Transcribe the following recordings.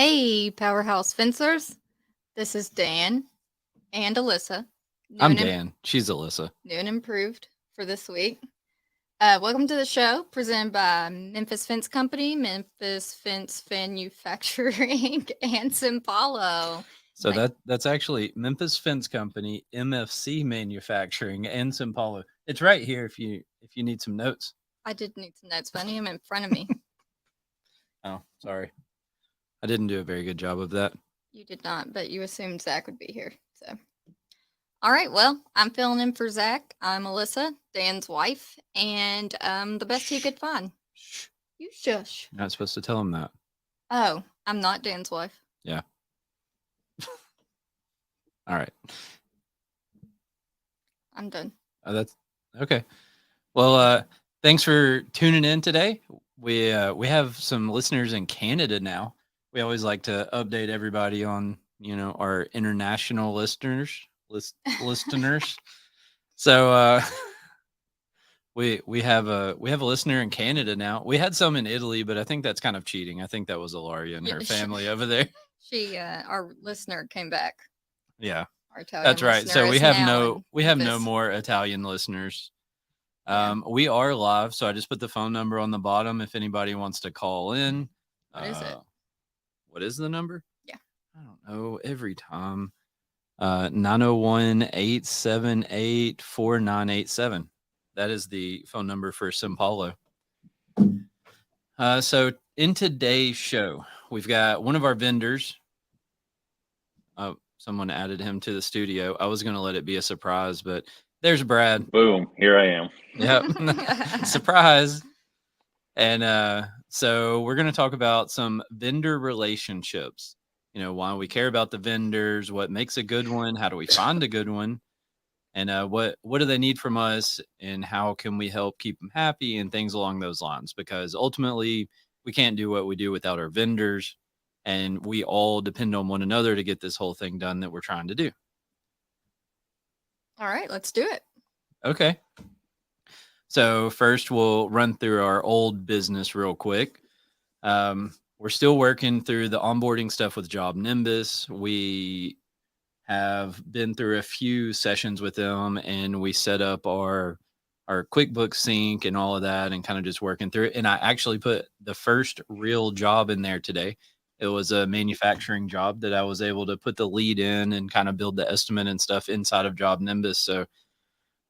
Hey, PowerHouse Fencers. This is Dan and Alyssa. I'm and Dan. She's Alyssa. New and improved for this week. Welcome to the show, presented by Memphis Fence Company, Memphis Fence Manufacturing, and Simpalo. So that's actually Memphis Fence Company, MFC Manufacturing, and Simpalo. It's right here if you need some notes. I did need some notes, but I need them in front of me. Oh, sorry. I didn't do a very good job of that. You did not, but you assumed Zach would be here. So, all right. Well, I'm filling in for Zach. I'm Alyssa, Dan's wife, and the best he could find. Shh. You shush. You're not supposed to tell him that. Oh, I'm not Dan's wife. Yeah. All right. I'm done. Oh, that's okay. Well, thanks for tuning in today. We have some listeners in Canada now. We always like to update everybody on our international listeners. So we have a listener in Canada now. We had some in Italy, but I think that's kind of cheating. I think that was Ilaria and her family over there. She our listener came back. Yeah. Our Italian that's right. So we have no more Italian listeners. We are live, so I just put the phone number on the bottom if anybody wants to call in. What is it? What is the number? Yeah. I don't know. Every time. 901-878-4987. That is the phone number for Simpalo. So in today's show, we've got one of our vendors. Someone added him to the studio. I was going to let it be a surprise, but there's Brad. Boom. Here I am. Yep. Surprise. And so we're going to talk about some vendor relationships. Why we care about the vendors, what makes a good one, how do we find a good one, and what do they need from us, and how can we help keep them happy, and things along those lines. Because ultimately, we can't do what we do without our vendors, and we all depend on one another to get this whole thing done that we're trying to do. All right, let's do it. Okay. So first, we'll run through our old business real quick. We're still working through the onboarding stuff with Job Nimbus. We have been through a few sessions with them, and we set up our QuickBooks sync and all of that, and kind of just working through it. And I actually put the first real job in there today. It was a manufacturing job that I was able to put the lead in and kind of build the estimate and stuff inside of Job Nimbus. So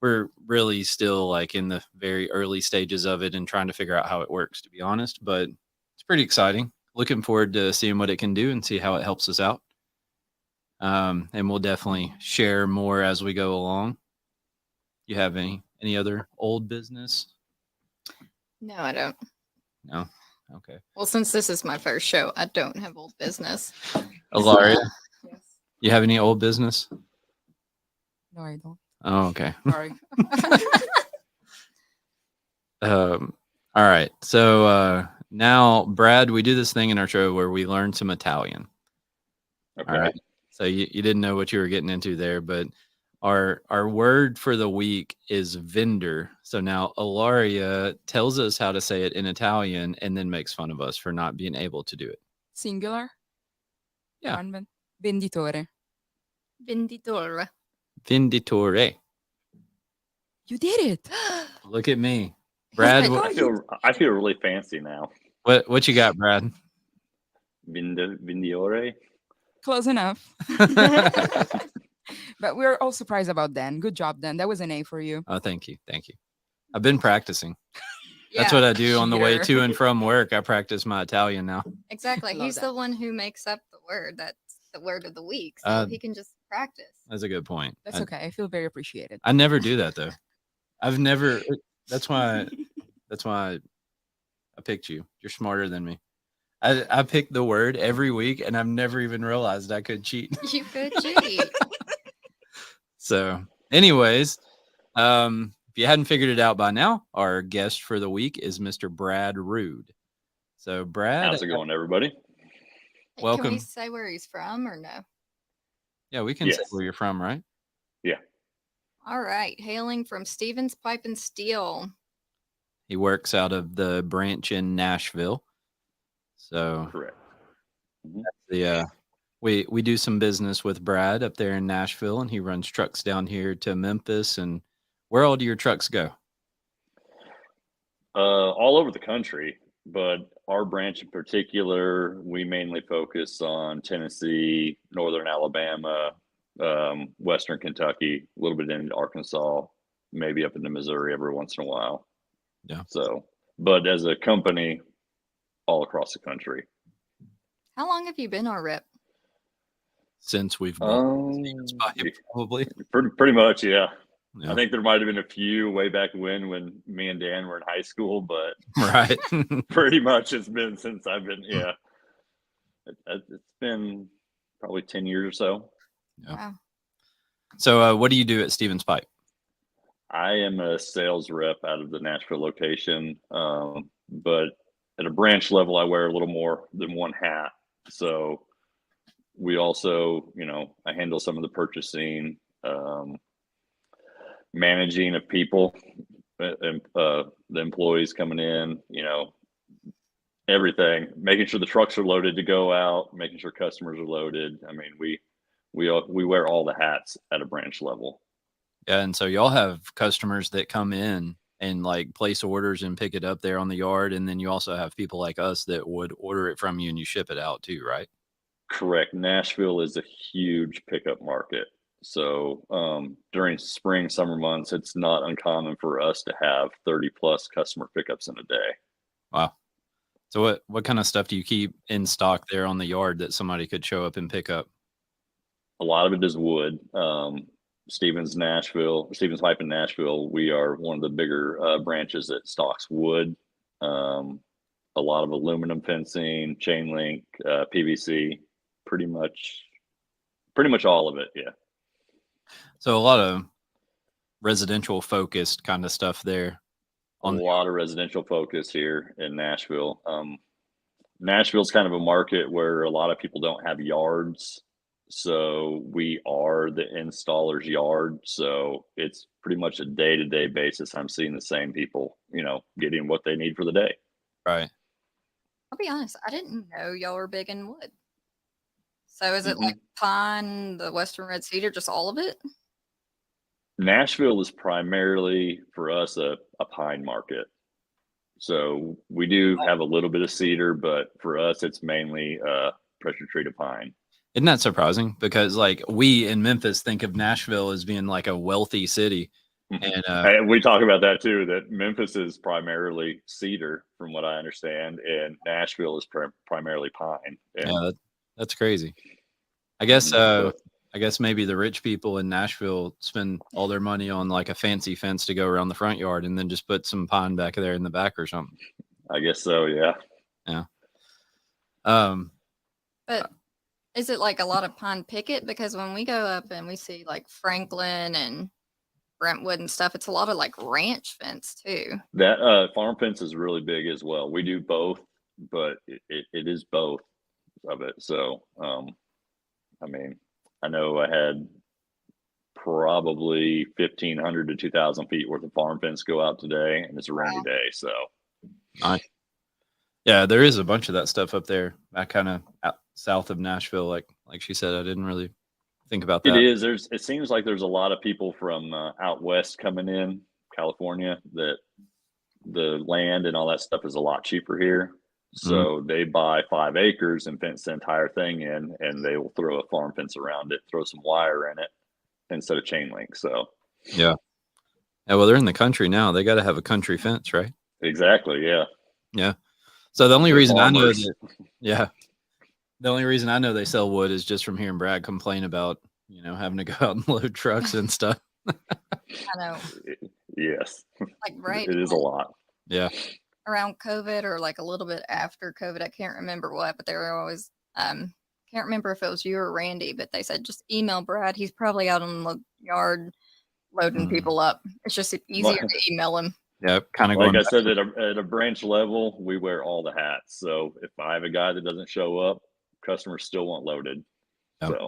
we're really still like in the very early stages of it and trying to figure out how it works, to be honest, but it's pretty exciting. Looking forward to seeing what it can do and see how it helps us out. And we'll definitely share more as we go along. You have any other old business? No, I don't. No? Okay. Well, since this is my first show, I don't have old business. Alaria, yes. You have any old business? No, I don't. Oh, okay. Sorry. All right. So now, Brad, we do this thing in our show where we learn some Italian. Okay. All right. So you didn't know what you were getting into there, but our word for the week is vendor. So now Ilaria tells us how to say it in Italian and then makes fun of us for not being able to do it. Singular? Yeah. Venditore. Venditore. Venditore. You did it. Look at me. Brad, I feel really fancy now. What you got, Brad? Vendiore. Close enough. But we're all surprised about Dan. Good job, Dan. That was an A for you. Oh, thank you. I've been practicing. That's what I do on the way to and from work. I practice my Italian now. Exactly. He's the one who makes up the word. That's the word of the week. So he can just practice. That's a good point. That's okay. I feel very appreciated. I never do that though. I've never. That's why I picked you. You're smarter than me. I pick the word every week, and I've never even realized I could cheat. You could cheat. So, anyways, if you hadn't figured it out by now, our guest for the week is Mr. Brad Rude. So, Brad, how's it going, everybody? Welcome. Can we say where he's from or no? Yeah, we can say where you're from, right? Yeah. All right. Hailing from Stevens Pipe and Steel. He works out of the branch in Nashville. So correct. Mhm. We do some business with Brad up there in Nashville, and he runs trucks down here to Memphis. And where all do your trucks go? All over the country, but our branch in particular, we mainly focus on Tennessee, Northern Alabama, Western Kentucky, a little bit into Arkansas, maybe up into Missouri every once in a while. Yeah. So, but as a company, all across the country. How long have you been our rep? Since we've bought Stevens Pipe, Yeah, probably. pretty much, yeah. Yeah. I think there might have been a few way back when me and Dan were in high school, but Right. pretty much it's been since I've been, yeah. It's been probably 10 years or so. Yeah. Wow. So, what do you do at Stevens Pipe? I am a sales rep out of the Nashville location, but at a branch level, I wear a little more than one hat. So we also, I handle some of the purchasing, managing of people, and the employees coming in, everything, making sure the trucks are loaded to go out, making sure customers are loaded. I mean, we wear all the hats at a branch level. Yeah, and so y'all have customers that come in and like place orders and pick it up there on the yard, and then you also have people like us that would order it from you and you ship it out too, right? Correct. Nashville is a huge pickup market. So during spring, summer months, it's not uncommon for us to have 30 plus customer pickups in a day. Wow. So what kind of stuff do you keep in stock there on the yard that somebody could show up and pick up? A lot of it is wood. Stevens Pipe in Nashville, we are one of the bigger branches that stocks wood. A lot of aluminum fencing, chain link, PVC, pretty much all of it. Yeah. So a lot of residential focused kind of stuff there. A lot of residential focus here in Nashville. Nashville's kind of a market where a lot of people don't have yards. So we are the installer's yard. So it's pretty much a day-to-day basis. I'm seeing the same people, getting what they need for the day. Right. I'll be honest, I didn't know y'all were big in wood. So is it like pine, the Western red cedar, just all of it? Nashville is primarily for us a pine market. So we do have a little bit of cedar, but for us, it's mainly pressure treated pine. Isn't that surprising? Because like we in Memphis think of Nashville as being like a wealthy city. And we talk about that too, that Memphis is primarily cedar from what I understand, and Nashville is primarily pine. And yeah, that's crazy. I guess maybe the rich people in Nashville spend all their money on like a fancy fence to go around the front yard and then just put some pine back there in the back or something. I guess so, yeah. Yeah. But is it like a lot of pine picket? Because when we go up and we see like Franklin and Brentwood and stuff, it's a lot of like ranch fence too. That farm fence is really big as well. We do both, but it is both of it. So, I mean, I know I had probably 1,500 to 2,000 feet worth of farm fence go out today, and it's a rainy day. So, nice. Yeah, there is a bunch of that stuff up there, that kind of south of Nashville. Like she said, I didn't really think about that. It is. It seems like there's a lot of people from out west coming in California that the land and all that stuff is a lot cheaper here. So they buy 5 acres and fence the entire thing in, and they will throw a farm fence around it, throw some wire in it instead of chain link. So yeah. Well, they're in the country now. They got to have a country fence, right? Exactly. Yeah. Yeah. So the only reason farmers. the only reason I know they sell wood is just from hearing Brad complain about, having to go out and load trucks and stuff. I know. Yes. Like right. It is a lot. Yeah. Around COVID or like a little bit after COVID, I can't remember what, but they were always can't remember if it was you or Randy, but they said just email Brad. He's probably out on the yard loading people up. It's just easier to email him. Yeah, kind of. Like I said, at a branch level, we wear all the hats. So if I have a guy that doesn't show up, customers still want loaded. Yep. So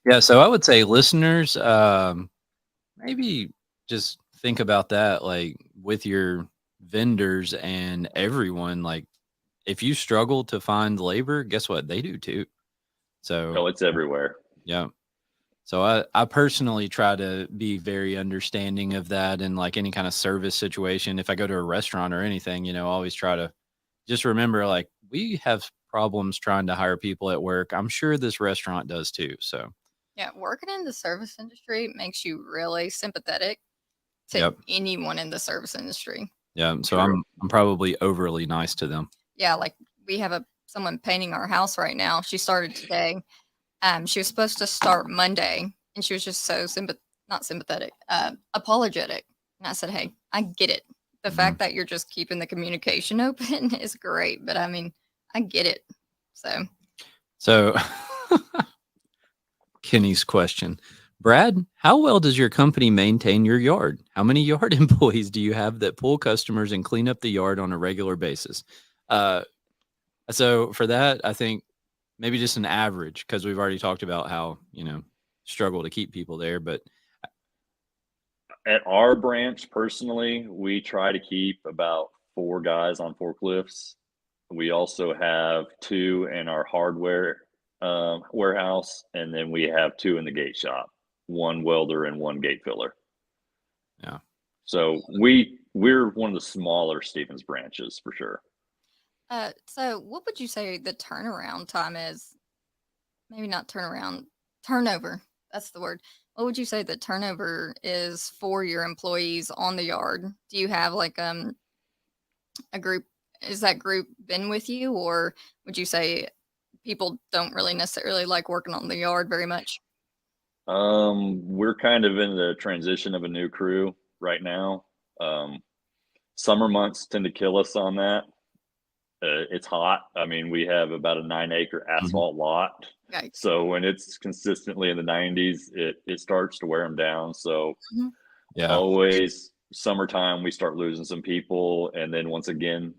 yeah. So I would say listeners, maybe just think about that, like with your vendors and everyone, like if you struggle to find labor, guess what? They do too. So Oh, it's everywhere. yeah. So I personally try to be very understanding of that in like any kind of service situation. If I go to a restaurant or anything, I always try to just remember like we have problems trying to hire people at work. I'm sure this restaurant does too. So Yeah, working in the service industry makes you really sympathetic to yep. anyone in the service industry. Yeah. So True. I'm probably overly nice to them. Yeah, like we have someone painting our house right now. She started today. She was supposed to start Monday, and she was just so not sympathetic, apologetic. And I said, "Hey, I get it. The Mhm. fact that you're just keeping the communication open is great, but I mean, I get it." So Kenny's question. Brad, how well does your company maintain your yard? How many yard employees do you have that pull customers and clean up the yard on a regular basis? So for that, I think maybe just an average because we've already talked about how, struggle to keep people there. But At our branch, personally, we try to keep about 4 guys on forklifts. We also have 2 in our hardware warehouse, and then we have 2 in the gate shop, 1 welder and 1 gate filler. yeah. So we're one of the smaller Stevens branches for sure. So what would you say the turnaround time is? Maybe not turnover. That's the word. What would you say the turnover is for your employees on the yard? Do you have like a group? Is that group been with you, or would you say people don't really necessarily like working on the yard very much? We're kind of in the transition of a new crew right now. Summer months tend to kill us on that. It's hot. I mean, we have about a 9-acre asphalt lot. Yikes. So when it's consistently in the 90s, it starts to wear them down. So Mhm. Yeah. always summertime, we start losing some people. And then once again,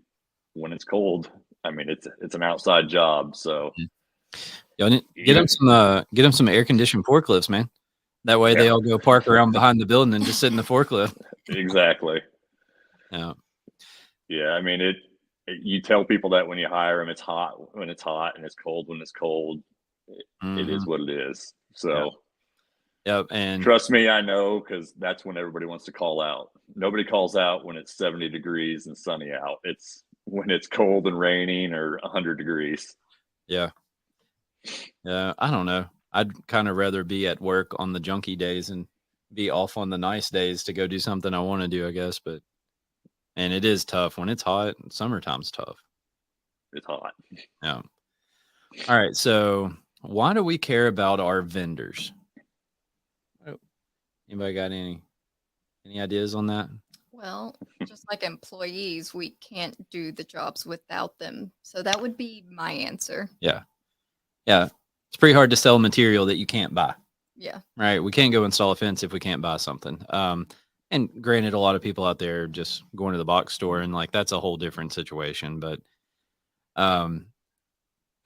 when it's cold, I mean, it's an outside job. So Get them some air conditioned forklifts, man. That way they Yeah. all go park around behind the building and just sit in the forklift. Exactly. Yeah. Yeah. I mean, you tell people that when you hire them, it's hot when it's hot and it's cold when it's cold. It is Mhm. what it is. So Yep. And trust me, I know, because that's when everybody wants to call out. Nobody calls out when it's 70 degrees and sunny out. It's when it's cold and raining or 100 degrees. yeah. Yeah. I don't know. I'd kind of rather be at work on the junky days and be off on the nice days to go do something I want to do, I guess. And it is tough when it's hot. Summertime's tough. It's hot. Yeah. All right. So why do we care about our vendors? Oh, anybody got any ideas on that? Well, just like employees, we can't do the jobs without them. So that would be my answer. Yeah. Yeah. It's pretty hard to sell material that you can't buy. Yeah. Right. We can't go install a fence if we can't buy something. And granted, a lot of people out there just going to the box store and like that's a whole different situation. But a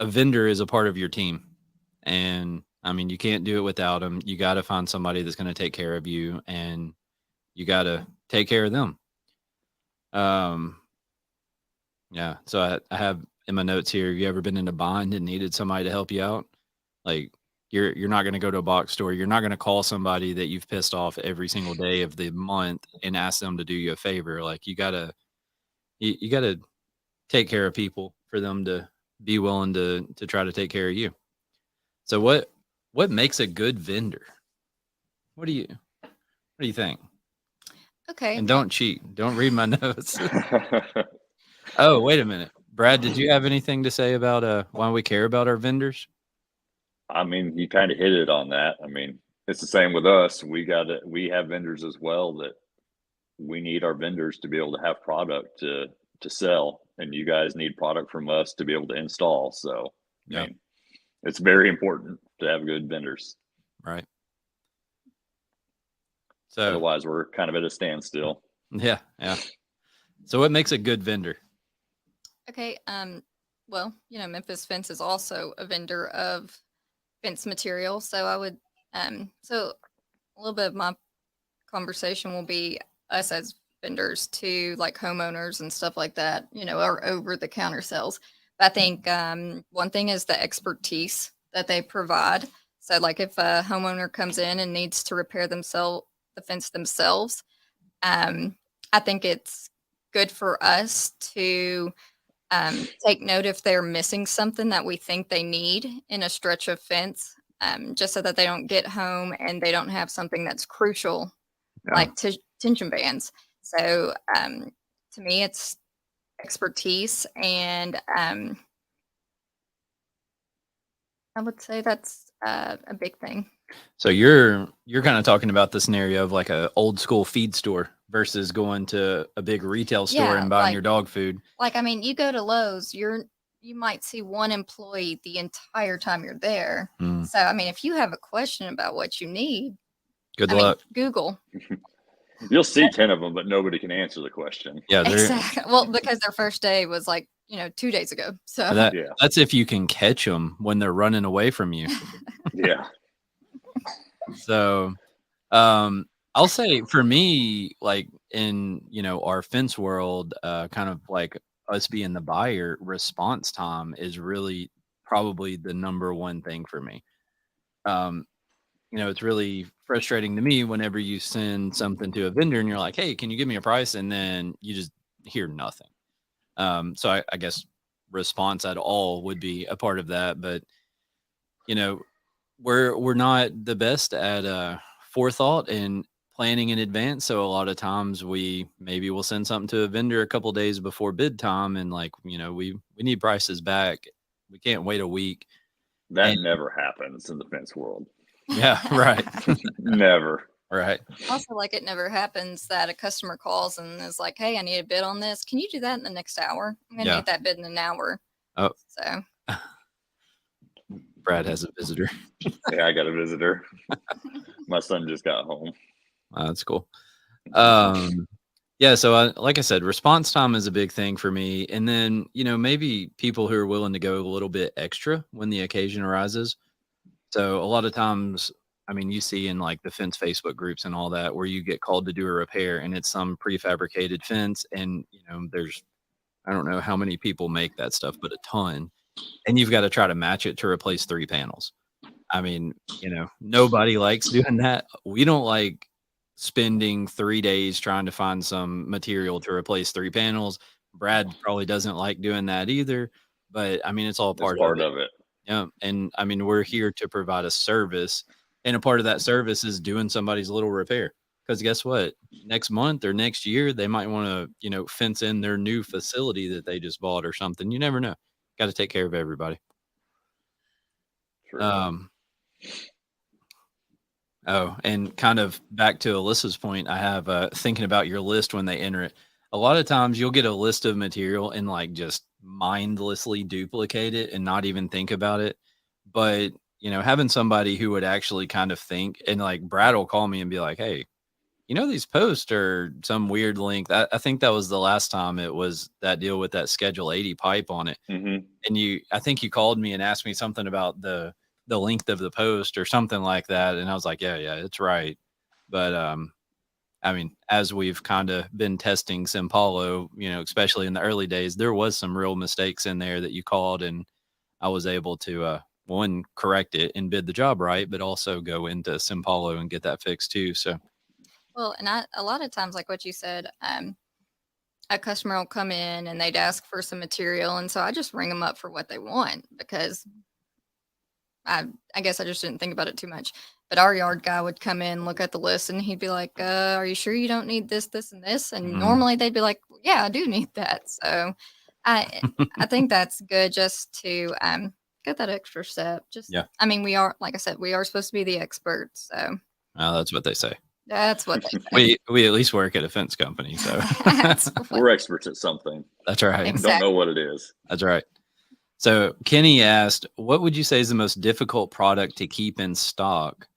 vendor is a part of your team. And I mean, you can't do it without them. You got to find somebody that's going to take care of you and you got to take care of them. Yeah. So I have in my notes here, you ever been in a bind and needed somebody to help you out? Like you're not going to go to a box store. You're not going to call somebody that you've pissed off every single day of the month and ask them to do you a favor. Like you gotta take care of people for them to be willing to try to take care of you. So what makes a good vendor? What do you think? Okay. And don't cheat. Don't read my notes. Oh, wait a minute. Brad, did you have anything to say about why we care about our vendors? I mean, you kind of hit it on that. I mean, it's the same with us. We have vendors as well that we need our vendors to be able to have product to sell, and you guys need product from us to be able to install. So, I Yeah. mean, it's very important to have good vendors. Right. So Otherwise, we're kind of at a standstill. yeah. So what makes a good vendor? Okay. Well, Memphis Fence is also a vendor of fence material. So I would, so a little bit of my conversation will be us as vendors to like homeowners and stuff like that, or over the counter sales. But I think one thing is the expertise that they provide. So like if a homeowner comes in and needs to repair the fence themselves, I think it's good for us to take note if they're missing something that we think they need in a stretch of fence, just so that they don't get home and they don't have something that's crucial, like tension bands. So to me, it's expertise, and I would say that's a big thing. So you're kind of talking about the scenario of like a old school feed store versus going to a big retail store Yeah, and buying like- your dog food. Like, I mean, you go to Lowe's, you might see one employee the entire time you're there. Mm. So, I mean, if you have a question about what you need, Good I mean, luck. Google. You'll see 10 of them, but nobody can answer the question. Yeah, Exactly. Well, because their first day was like, 2 days ago. So, Yeah. that's if you can catch them when they're running away from you. Yeah. So, I'll say for me, like in, our fence world, kind of like us being the buyer, response time is really probably the number one thing for me. It's really frustrating to me whenever you send something to a vendor and you're like, hey, can you give me a price? And then you just hear nothing. So I guess response at all would be a part of that. But, we're not the best at forethought and planning in advance. So a lot of times we maybe will send something to a vendor a couple days before bid time, and like, we need prices back. We can't wait a week. That never happens in the fence world. Yeah, right. Never. Right. Also, like, it never happens that a customer calls and is like, hey, I need a bid on this. Can you do that in the next hour? I'm going to need that bid in an hour. Oh. So Brad has a visitor. Yeah, I got a visitor. My son just got home. That's cool. Yeah, so like I said, response time is a big thing for me. And then, maybe people who are willing to go a little bit extra when the occasion arises. So a lot of times, I mean, you see in like the fence Facebook groups and all that, where you get called to do a repair and it's some prefabricated fence. And, I don't know how many people make that stuff, but a ton. And you've got to try to match it to replace 3 panels. I mean, nobody likes doing that. We don't like spending 3 days trying to find some material to replace 3 panels. Brad probably doesn't like doing that either, but I mean, it's all part of it. Yeah. And I mean, we're here to provide a service, and a part of that service is doing somebody's little repair. Because guess what? Next month or next year, they might want to, fence in their new facility that they just bought or something. You never know. Got to take care of everybody. True. Oh, and kind of back to Alyssa's point, I have thinking about your list when they enter it. A lot of times you'll get a list of material and like just mindlessly duplicate it and not even think about it. But, having somebody who would actually kind of think, and like Brad will call me and be like, hey, these posts are some weird length. I think that was the last time it was that deal with that Schedule 80 pipe on it. Mm-hmm. And I think you called me and asked me something about the length of the post or something like that. And I was like, yeah, it's right. But, I mean, as we've kind of been testing Simpalo, especially in the early days, there was some real mistakes in there that you called, and I was able to, one, correct it and bid the job right, but also go into Simpalo and get that fixed too. So, well, and a lot of times, like what you said, a customer will come in and they'd ask for some material, and so I just ring them up for what they want, because I guess I just didn't think about it too much. But our yard guy would come in, look at the list, and he'd be like, are you sure you don't need this, this, and this? And normally they'd be like, yeah, I do need that. So I think that's good, just to get that extra step. I mean, we are, like I said, we are supposed to be the experts. So that's what they say. That's what they say. We at least work at a fence company, so We're experts at something. That's right. Exactly. Don't know what it is. That's right. So Kenny asked, what would you say is the most difficult product to keep in stock?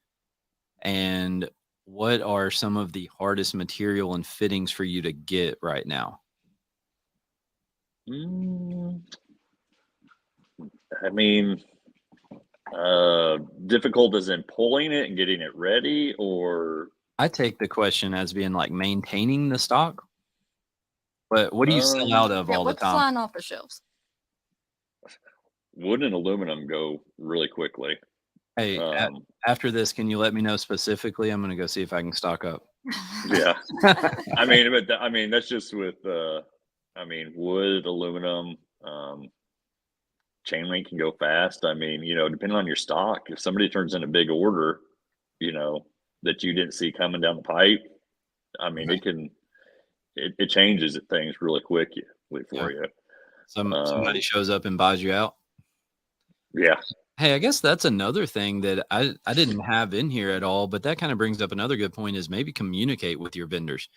And what are some of the hardest material and fittings for you to get right now? I mean, difficult as in pulling it and getting it ready, or I take the question as being like maintaining the stock. But what do you sell out of Yeah, all the what's time? flying off the shelves? Wood and aluminum go really quickly. Hey, after this, can you let me know specifically? I'm gonna go see if I can stock up. Yeah. I mean, that's just with wood, aluminum, chain link can go fast. I mean, depending on your stock, if somebody turns in a big order, that you didn't see coming down the pipe, I mean, it changes things really quickly for you. Somebody shows up and buys you out. Yeah. Hey, I guess that's another thing that I didn't have in here at all, but that kind of brings up another good point is maybe communicate with your vendors.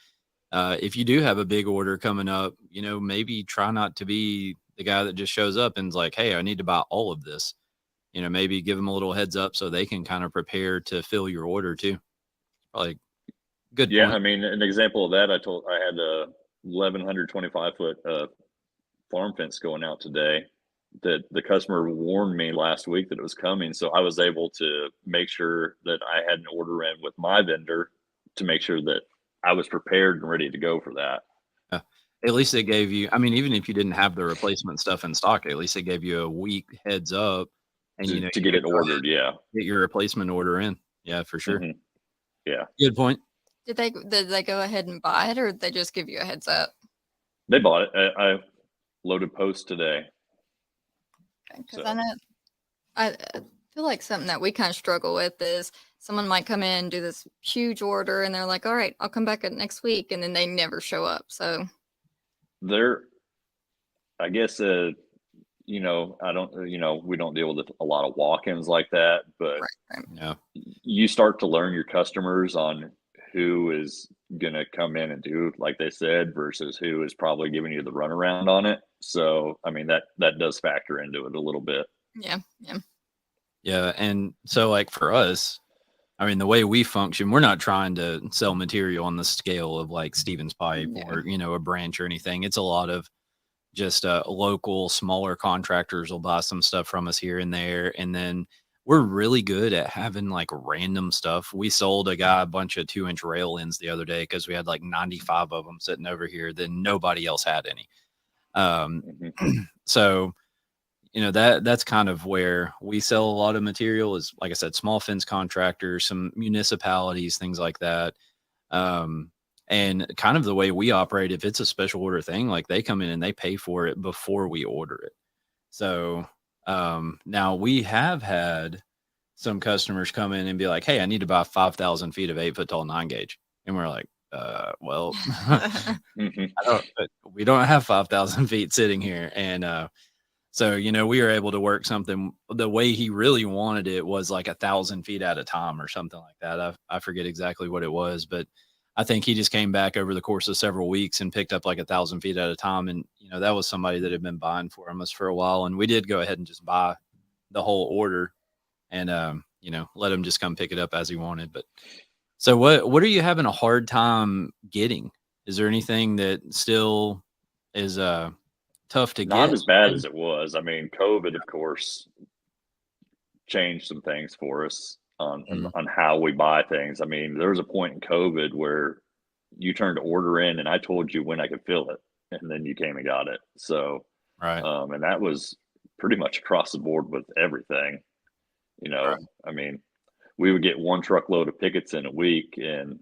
If you do have a big order coming up, maybe try not to be the guy that just shows up and's like, hey, I need to buy all of this. Maybe give them a little heads up so they can kind of prepare to fill your order too. Probably good Yeah. point. I mean, an example of that, I had a 1,125-foot farm fence going out today that the customer warned me last week that it was coming. So I was able to make sure that I had an order in with my vendor to make sure that I was prepared and ready to go for that. At least it gave you, I mean, even if you didn't have the replacement stuff in stock, at least it gave you a week heads up and, to you get it ordered. Yeah. get your replacement order in. Yeah, for sure. Mhm. Yeah. Good point. Did they go ahead and buy it, or did they just give you a heads up? They bought it. I loaded post today. Because So. I know I feel like something that we kind of struggle with is someone might come in and do this huge order, and they're like, "All right, I'll come back at next week," and then they never show up. So I guess, I don't, we don't deal with a lot of walk-ins like that, but right. Yeah. you start to learn your customers on who is going to come in and do, like they said, versus who is probably giving you the runaround on it. So, I mean, that does factor into it a little bit. Yeah. Yeah. And so, like, for us, I mean, the way we function, we're not trying to sell material on the scale of like Stevens Pipe or, a branch or anything. It's a lot of just local, smaller contractors will buy some stuff from us here and there. And then we're really good at having like random stuff. We sold a guy a bunch of 2-inch rail ends the other day because we had like 95 of them sitting over here. Then nobody else had any. So, that's kind of where we sell a lot of material is, like I said, small fence contractors, some municipalities, things like that. And kind of the way we operate, if it's a special order thing, like they come in and they pay for it before we order it. So now we have had some customers come in and be like, hey, I need to buy 5,000 feet of 8-foot tall 9-gauge. And we're like, well, we don't have 5,000 feet sitting here. And so, we were able to work something the way he really wanted it was like 1,000 feet at a time or something like that. I forget exactly what it was, but I think he just came back over the course of several weeks and picked up like 1,000 feet at a time. And, that was somebody that had been buying for us for a while. And we did go ahead and just buy the whole order and, let him just come pick it up as he wanted. But so what are you having a hard time getting? Is there anything that still is, tough to get? Not as bad as it was. I mean, COVID, of course, changed some things for us on how we buy things. I mean, there was a point in COVID where you turned to order in and I told you when I could fill it, and then you came and got it. So, right. And that was pretty much across the board with everything. Right. I mean, we would get one truckload of pickets in a week, and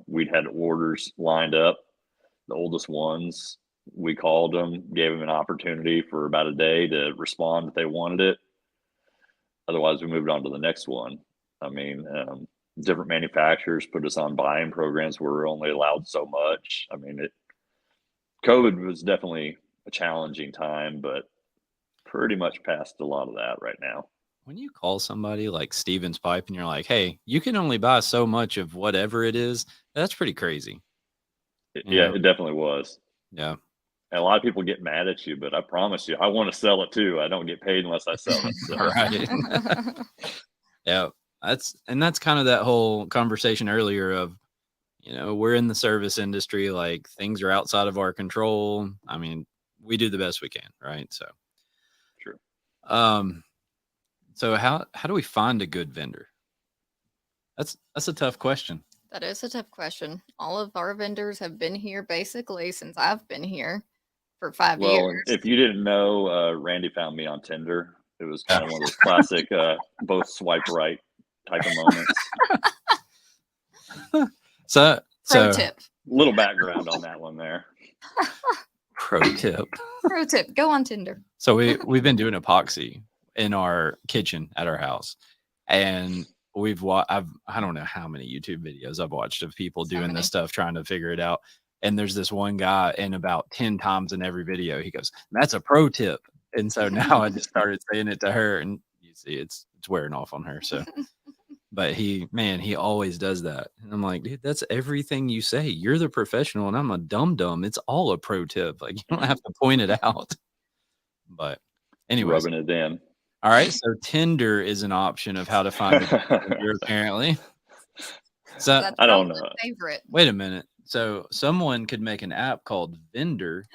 we'd had orders lined up. The oldest ones, we called them, gave them an opportunity for about a day to respond if they wanted it. Otherwise, we moved on to the next one. I mean, different manufacturers put us on buying programs where we're only allowed so much. I mean, COVID was definitely a challenging time, but pretty much past a lot of that right now. When you call somebody like Stevens Pipe and you're like, hey, you can only buy so much of whatever it is, that's pretty crazy. It definitely was. Yeah. And a lot of people get mad at you, but I promise you, I want to sell it too. I don't get paid unless I sell it. So. Right. Yeah. That's kind of that whole conversation earlier of, we're in the service industry, like things are outside of our control. I mean, we do the best we can. Right. So. True. So how do we find a good vendor? That's a tough question. That is a tough question. All of our vendors have been here basically since I've been here for 5 Well, years. if you didn't know, Randy found me on Tinder. It was kind of one of those classic both swipe right type of moments. So Pro tip. Little background on that one there. pro tip. Pro tip. Go on Tinder. So we've been doing epoxy in our kitchen at our house, and I don't know how many YouTube videos I've watched of people So doing many. this stuff, trying to figure it out. And there's this one guy, and about 10 times in every video, he goes, "That's a pro tip." And so now I just started saying it to her, and you see, it's wearing off on her. So, but he always does that, and I'm like, dude, that's everything you say. You're the professional, and I'm a dum. It's all a pro tip. Like, you don't have to point it out. But anyways, Rubbing it in. all right. So Tinder is an option of how to find a vendor, apparently. So That's I don't probably know. my favorite. wait a minute. So someone could make an app called Vendor.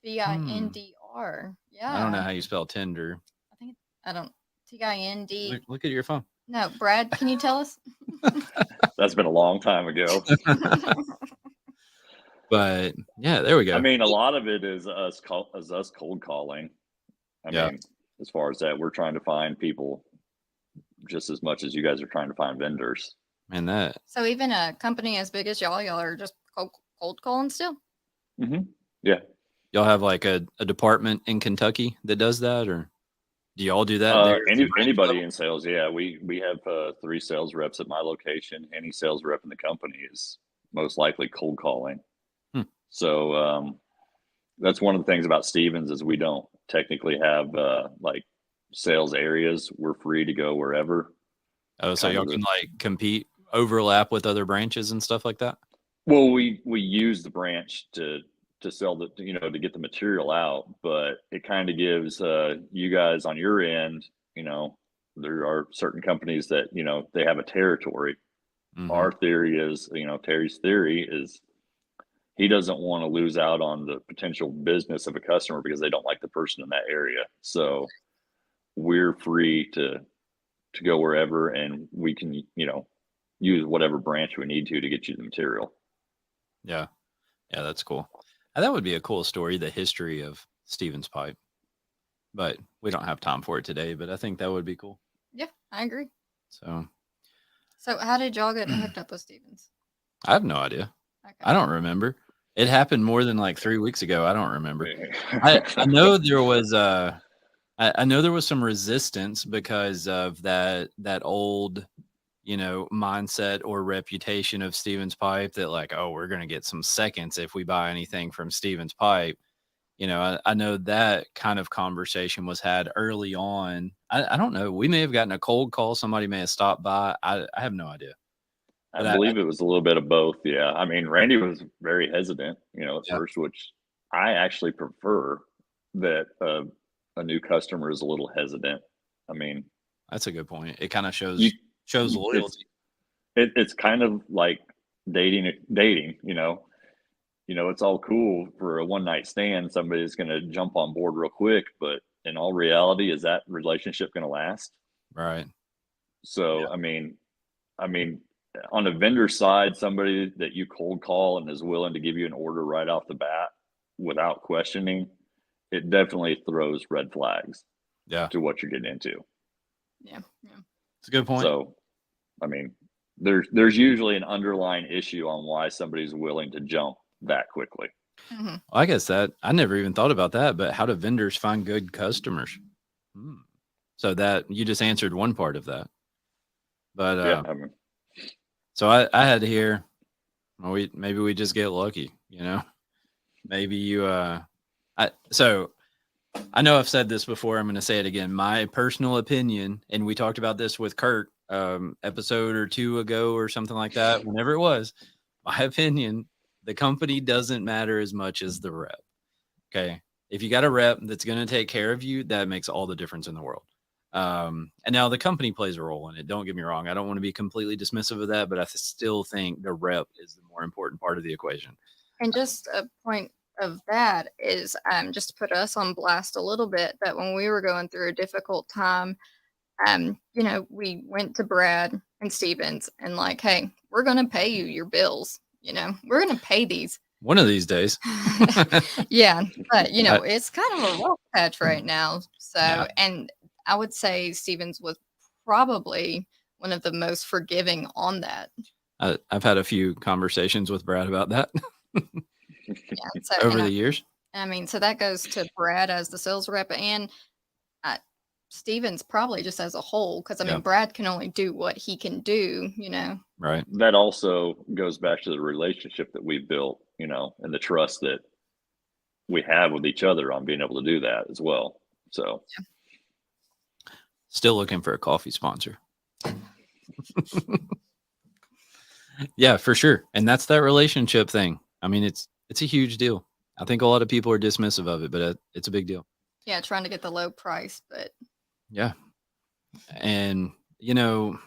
VINDR. Yeah. I don't know how you spell Tinder. I don't. TIND. Look at your phone. No, Brad, can you tell us? That's been a long time ago. But yeah, there we go. I mean, a lot of it is us cold calling. I Yeah. mean, as far as that, we're trying to find people just as much as you guys are trying to find vendors. Man, that So even a company as big as y'all are just cold calling still? Mm-hmm. Yeah. y'all have like a department in Kentucky that does that, or do y'all do that? there at the branch Anybody level? in sales, yeah. We have 3 sales reps at my location. Any sales rep in the company is most likely cold calling. So that's one of the things about Stevens is we don't technically have like sales areas. We're free to go wherever. Oh, so kind y'all of the- can like compete, overlap with other branches and stuff like that? Well, we use the branch to sell the to get the material out, but it kind of gives you guys on your end, there are certain companies that they have a territory. Mhm. Our theory is, Terry's theory is he doesn't want to lose out on the potential business of a customer because they don't like the person in that area. So we're free to go wherever, and we can use whatever branch we need to get you the material. Yeah. Yeah, that's cool. That would be a cool story, the history of Stevens Pipe. But we don't have time for it today, but I think that would be cool. Yeah, I agree. So So how did y'all get hooked up with Stevens? I have no idea. Okay. I don't remember. It happened more than like 3 weeks ago. I don't remember. I know there was I know there was some resistance because of that old mindset or reputation of Stevens Pipe that like, oh, we're gonna get some seconds if we buy anything from Stevens Pipe. I know that kind of conversation was had early on. I don't know. We may have gotten a cold call. Somebody may have stopped by. I have no idea. But I believe it was a little bit of both. Yeah. I mean, Randy was very hesitant, at Yeah. first, which I actually prefer that a new customer is a little hesitant. I mean, that's a good point. It kind of shows it's loyalty. it's kind of like dating. It's all cool for a one night stand. Somebody's going to jump on board real quick, but in all reality, is that relationship going to last? Right. So, Yeah. I mean, on the vendor side, somebody that you cold call and is willing to give you an order right off the bat without questioning, it definitely throws red flags Yeah. to what you're getting into. Yeah. It's a good point. So, I mean, there's usually an underlying issue on why somebody's willing to jump that quickly. Mm-hmm. Well, I guess that I never even thought about that, but how do vendors find good customers? So that you just answered one part of that. But Yeah, I mean, so I had to hear, well, maybe we just get lucky, maybe you so I know I've said this before. I'm going to say it again. My personal opinion, and we talked about this with Kurt episode or 2 ago or something like that, whenever it was, my opinion, the company doesn't matter as much as the rep. Okay. If you got a rep that's going to take care of you, that makes all the difference in the world. And now the company plays a role in it. Don't get me wrong. I don't want to be completely dismissive of that, but I still think the rep is the more important part of the equation. And just a point of that is just to put us on blast a little bit, that when we were going through a difficult time, we went to Brad and Stevens and like, hey, we're going to pay you your bills. You know, we're going to pay these. One of these days. Yeah. But, you I- know, it's kind of a rough patch right now. So, Yeah. and I would say Stevens was probably one of the most forgiving on that. I've had a few conversations with Brad about that Yeah. So, over and the years. I mean, so that goes to Brad as the sales rep and Stevens probably just as a whole, because I mean, Yeah. Brad can only do what he can do, you know. Right. That also goes back to the relationship that we built, you know, and the trust that we have with each other on being able to do that as well. So Still looking for a coffee sponsor. Yeah, for sure. And that's that relationship thing. I mean, it's a huge deal. I think a lot of people are dismissive of it, but it's a big deal. Yeah, trying to get the low price, but Yeah. And, you know,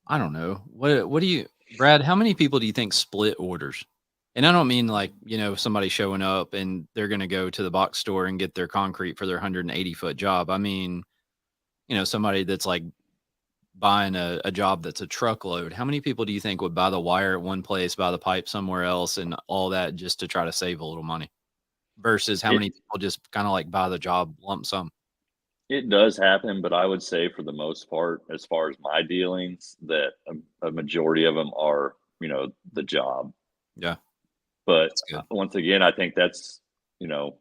I don't know. What do you, Brad, how many people do you think split orders? And I don't mean like, you know, somebody showing up and they're going to go to the box store and get their concrete for their 180-foot job. I mean, you know, somebody that's like buying a job that's a truckload. How many people do you think would buy the wire at one place, buy the pipe somewhere else, and all that just to try to save a little money? Versus how many people just kind of like buy the job lump sum? it does happen, but I would say for the most part, as far as my dealings, that a majority of them are, you know, the job. Yeah, But that's good. once again, I think that's, you know,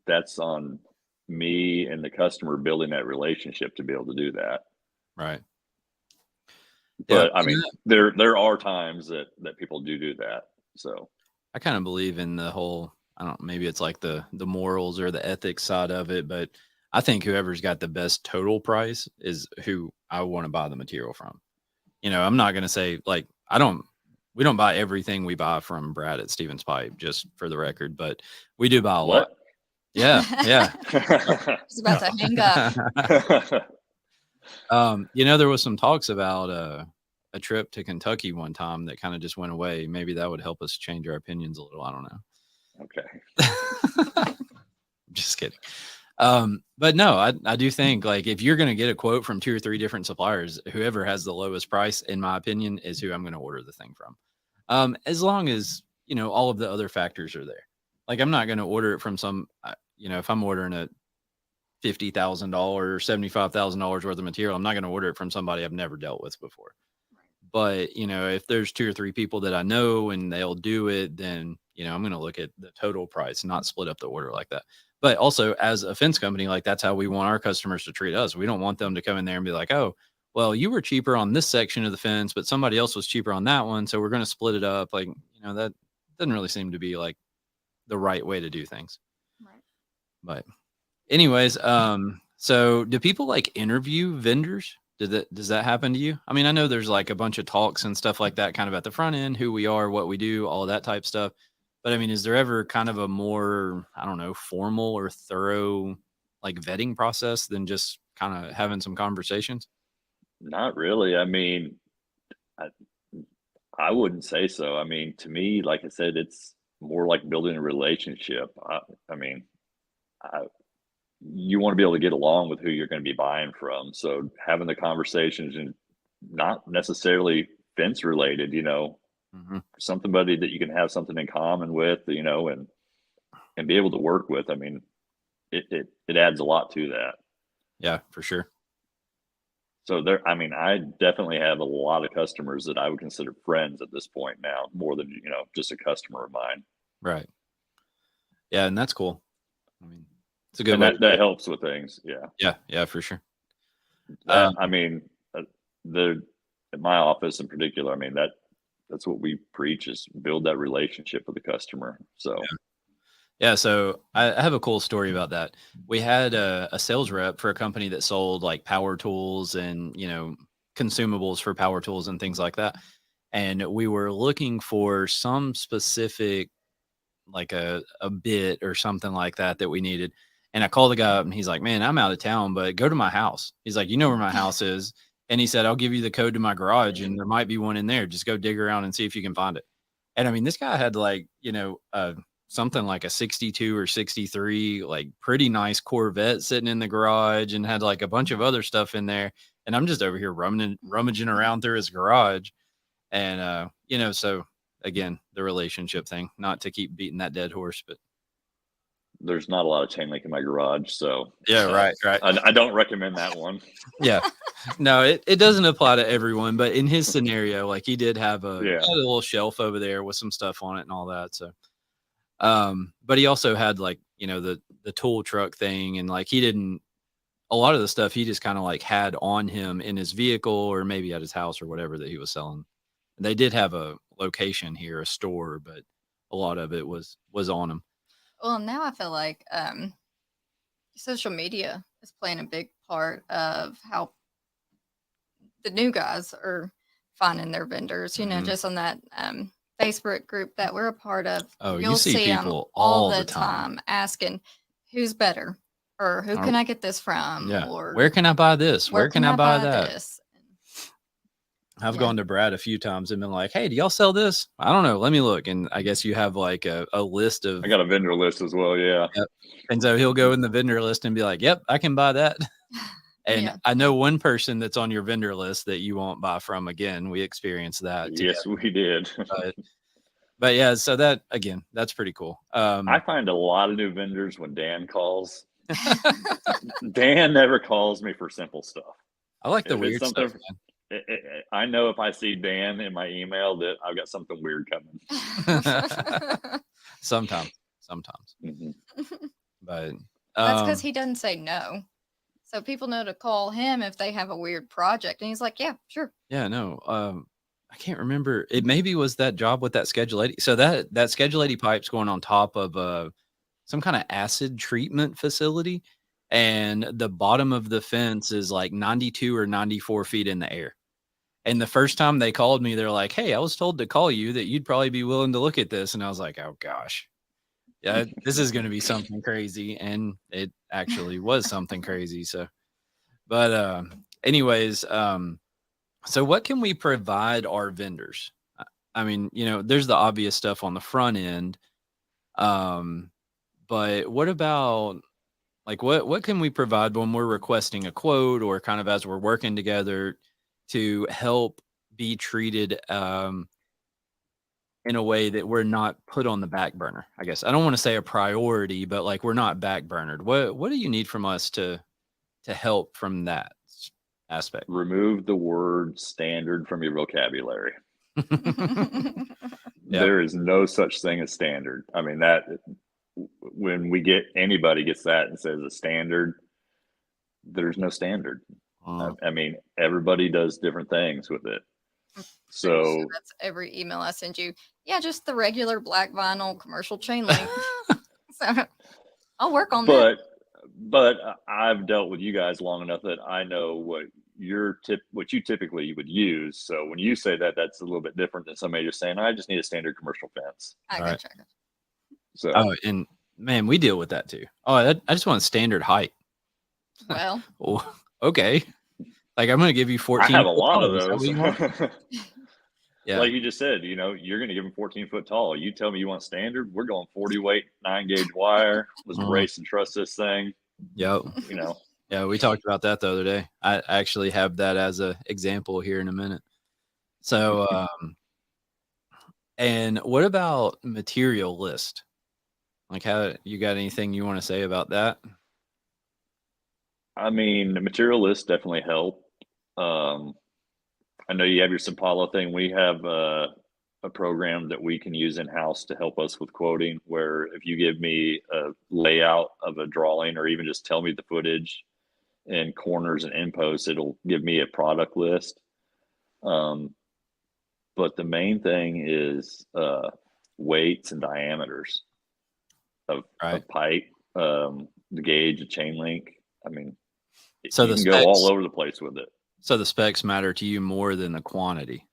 that's on me and the customer building that relationship to be able to do that. Right. But Yeah, I mean, there are times that people do that. So I kind of believe in the whole, I don't know, maybe it's like the morals or the ethics side of it, but I think whoever's got the best total price is who I want to buy the material from. You know, I'm not going to say like, we don't buy everything we buy from Brad at Stevens Pipe, just for the record, but we do buy a lot. what? Yeah. Yeah. it's about to hang up. You know, there was some talks about a trip to Kentucky one time that kind of just went away. Maybe that would help us change our opinions a little. I don't know. Okay. Just kidding. But no, I do think like if you're going to get a quote from 2 or 3 different suppliers, whoever has the lowest price, in my opinion, is who I'm going to order the thing from. As long as, you know, all of the other factors are there. Like I'm not going to order it from some, you know, if I'm ordering a $50,000, $75,000 worth of material, I'm not going to order it from somebody I've never dealt with before. But, you know, if there's 2 or 3 people that I know and they'll do it, then, you know, I'm going to look at the total price, not split up the order like that. But also as a fence company, like that's how we want our customers to treat us. We don't want them to come in there and be like, oh, well, you were cheaper on this section of the fence, but somebody else was cheaper on that one. So we're going to split it up. Like, you know, that doesn't really seem to be like the right way to do things. Right. But anyways, so do people like interview vendors? Does that happen to you? I mean, I know there's like a bunch of talks and stuff like that kind of at the front end, who we are, what we do, all of that type stuff. But I mean, is there ever kind of a more, I don't know, formal or thorough like vetting process than just kind of having some conversations? Not really. I mean, I, I wouldn't say so. I mean, to me, like I said, it's more like building a relationship. I mean, I, you want to be able to get along with who you're going to be buying from. So having the conversations and not necessarily fence related, you know, Mm-hmm. somebody that you can have something in common with, you know, and be able to work with. I mean, it adds a lot to that. Yeah, for sure. So there, I mean, I definitely have a lot of customers that I would consider friends at this point now, more than, you know, just a customer of mine. Right. Yeah, and that's cool. I mean, it's a good And way. that helps with things. Yeah. Yeah, for sure. I mean, the at my office in particular, I mean, that's what we preach, is build that relationship with the customer. So Yeah, so I have a cool story about that. We had a sales rep for a company that sold like power tools and, you know, consumables for power tools and things like that. And we were looking for some specific, like a bit or something like that we needed. And I called the guy up and he's like, man, I'm out of town, but go to my house. He's like, you know where my house is. And he said, I'll give you the code to my garage and there might be one in there. Just go dig around and see if you can find it. And I mean, this guy had like, you know, something like a 62 or 63, like pretty nice Corvette sitting in the garage and had like a bunch of other stuff in there. and I'm just over here rummaging around through his garage. And, so again, the relationship thing, not to keep beating that dead horse, but There's not a lot of chain link in my garage, so yeah, right. I don't recommend that one. Yeah. No, it doesn't apply to everyone, but in his scenario, like he did have he had a little shelf over there with some stuff on it and all that. So, but he also had like, the tool truck thing, and like a lot of the stuff he just kind of like had on him in his vehicle or maybe at his house or whatever that he was selling. They did have a location here, a store, but a lot of it was on him. Well, now I feel like social media is playing a big part of how the new guys are finding their vendors. Just on that Facebook group that we're a part of. Oh, you'll you see 'em people all the time asking who's better, or who can I get this from, Yeah. or Where can I buy this? Where can I buy that? this? I've gone to Brad a few times and been like, hey, do y'all sell this? I don't know. Let me look. And I guess you have like a list of. I got a vendor list as well. Yeah. Yep. And so he'll go in the vendor list and be like, yep, I can buy that. And Yeah. I know one person that's on your vendor list that you won't buy from again. We experienced that. Yes, we did. But yeah, so that's pretty cool. I find a lot of new vendors when Dan calls. Dan never calls me for simple stuff. I like the If weird it's stuff, something- man. I know if I see Dan in my email that I've got something weird coming. Sometimes. Mhm. But That's because he doesn't say no. So people know to call him if they have a weird project. And he's like, yeah, sure. yeah, no. I can't remember. It maybe was that job with that Schedule 80. So that Schedule 80 pipe's going on top of some kind of acid treatment facility, and the bottom of the fence is like 92 or 94 feet in the air. And the first time they called me, they're like, hey, I was told to call you that you'd probably be willing to look at this. And I was like, oh gosh, yeah, this is going to be something crazy. And it actually was something crazy. So, but anyways, so what can we provide our vendors? I mean, there's the obvious stuff on the front end. But what about like what can we provide when we're requesting a quote, or kind of as we're working together to help be treated in a way that we're not put on the back burner? I guess I don't want to say a priority, but like we're not back burnered. What do you need from us to help from that aspect? Remove the word standard from your vocabulary. Yep. There is no such thing as standard. I mean, that when anybody gets that and says a standard, there's no standard. I mean, everybody does different things with it. So that's every email I send you. Yeah, just the regular black vinyl commercial chain link. So I'll work on that. But I've dealt with you guys long enough that I know what you typically would use. So when you say that, that's a little bit different than somebody just saying, I just need a standard commercial fence. I Right. gotcha. So And man, we deal with that too. I just want standard height. Well, Oh, okay. Like I'm going to give you 14. I have a lot of Is that what those. you want? Yeah. Like you just said, you're going to give them 14 foot tall. You tell me you want standard, we're going 40 weight, 9-gauge wire. Let's race and trust this thing. Yep. Yeah, we talked about that the other day. I actually have that as an example here in a minute. So, and what about material list? Like, how you got anything you want to say about that? I mean, the material lists definitely help. I know you have your Simpala thing. We have a program that we can use in-house to help us with quoting, where if you give me a layout of a drawing or even just tell me the footage and corners and end posts, it'll give me a product list. But the main thing is weights and diameters of pipe, the gauge, the chain link. I mean, So you the can specs, go all over the place with it. So the specs matter to you more than the quantity.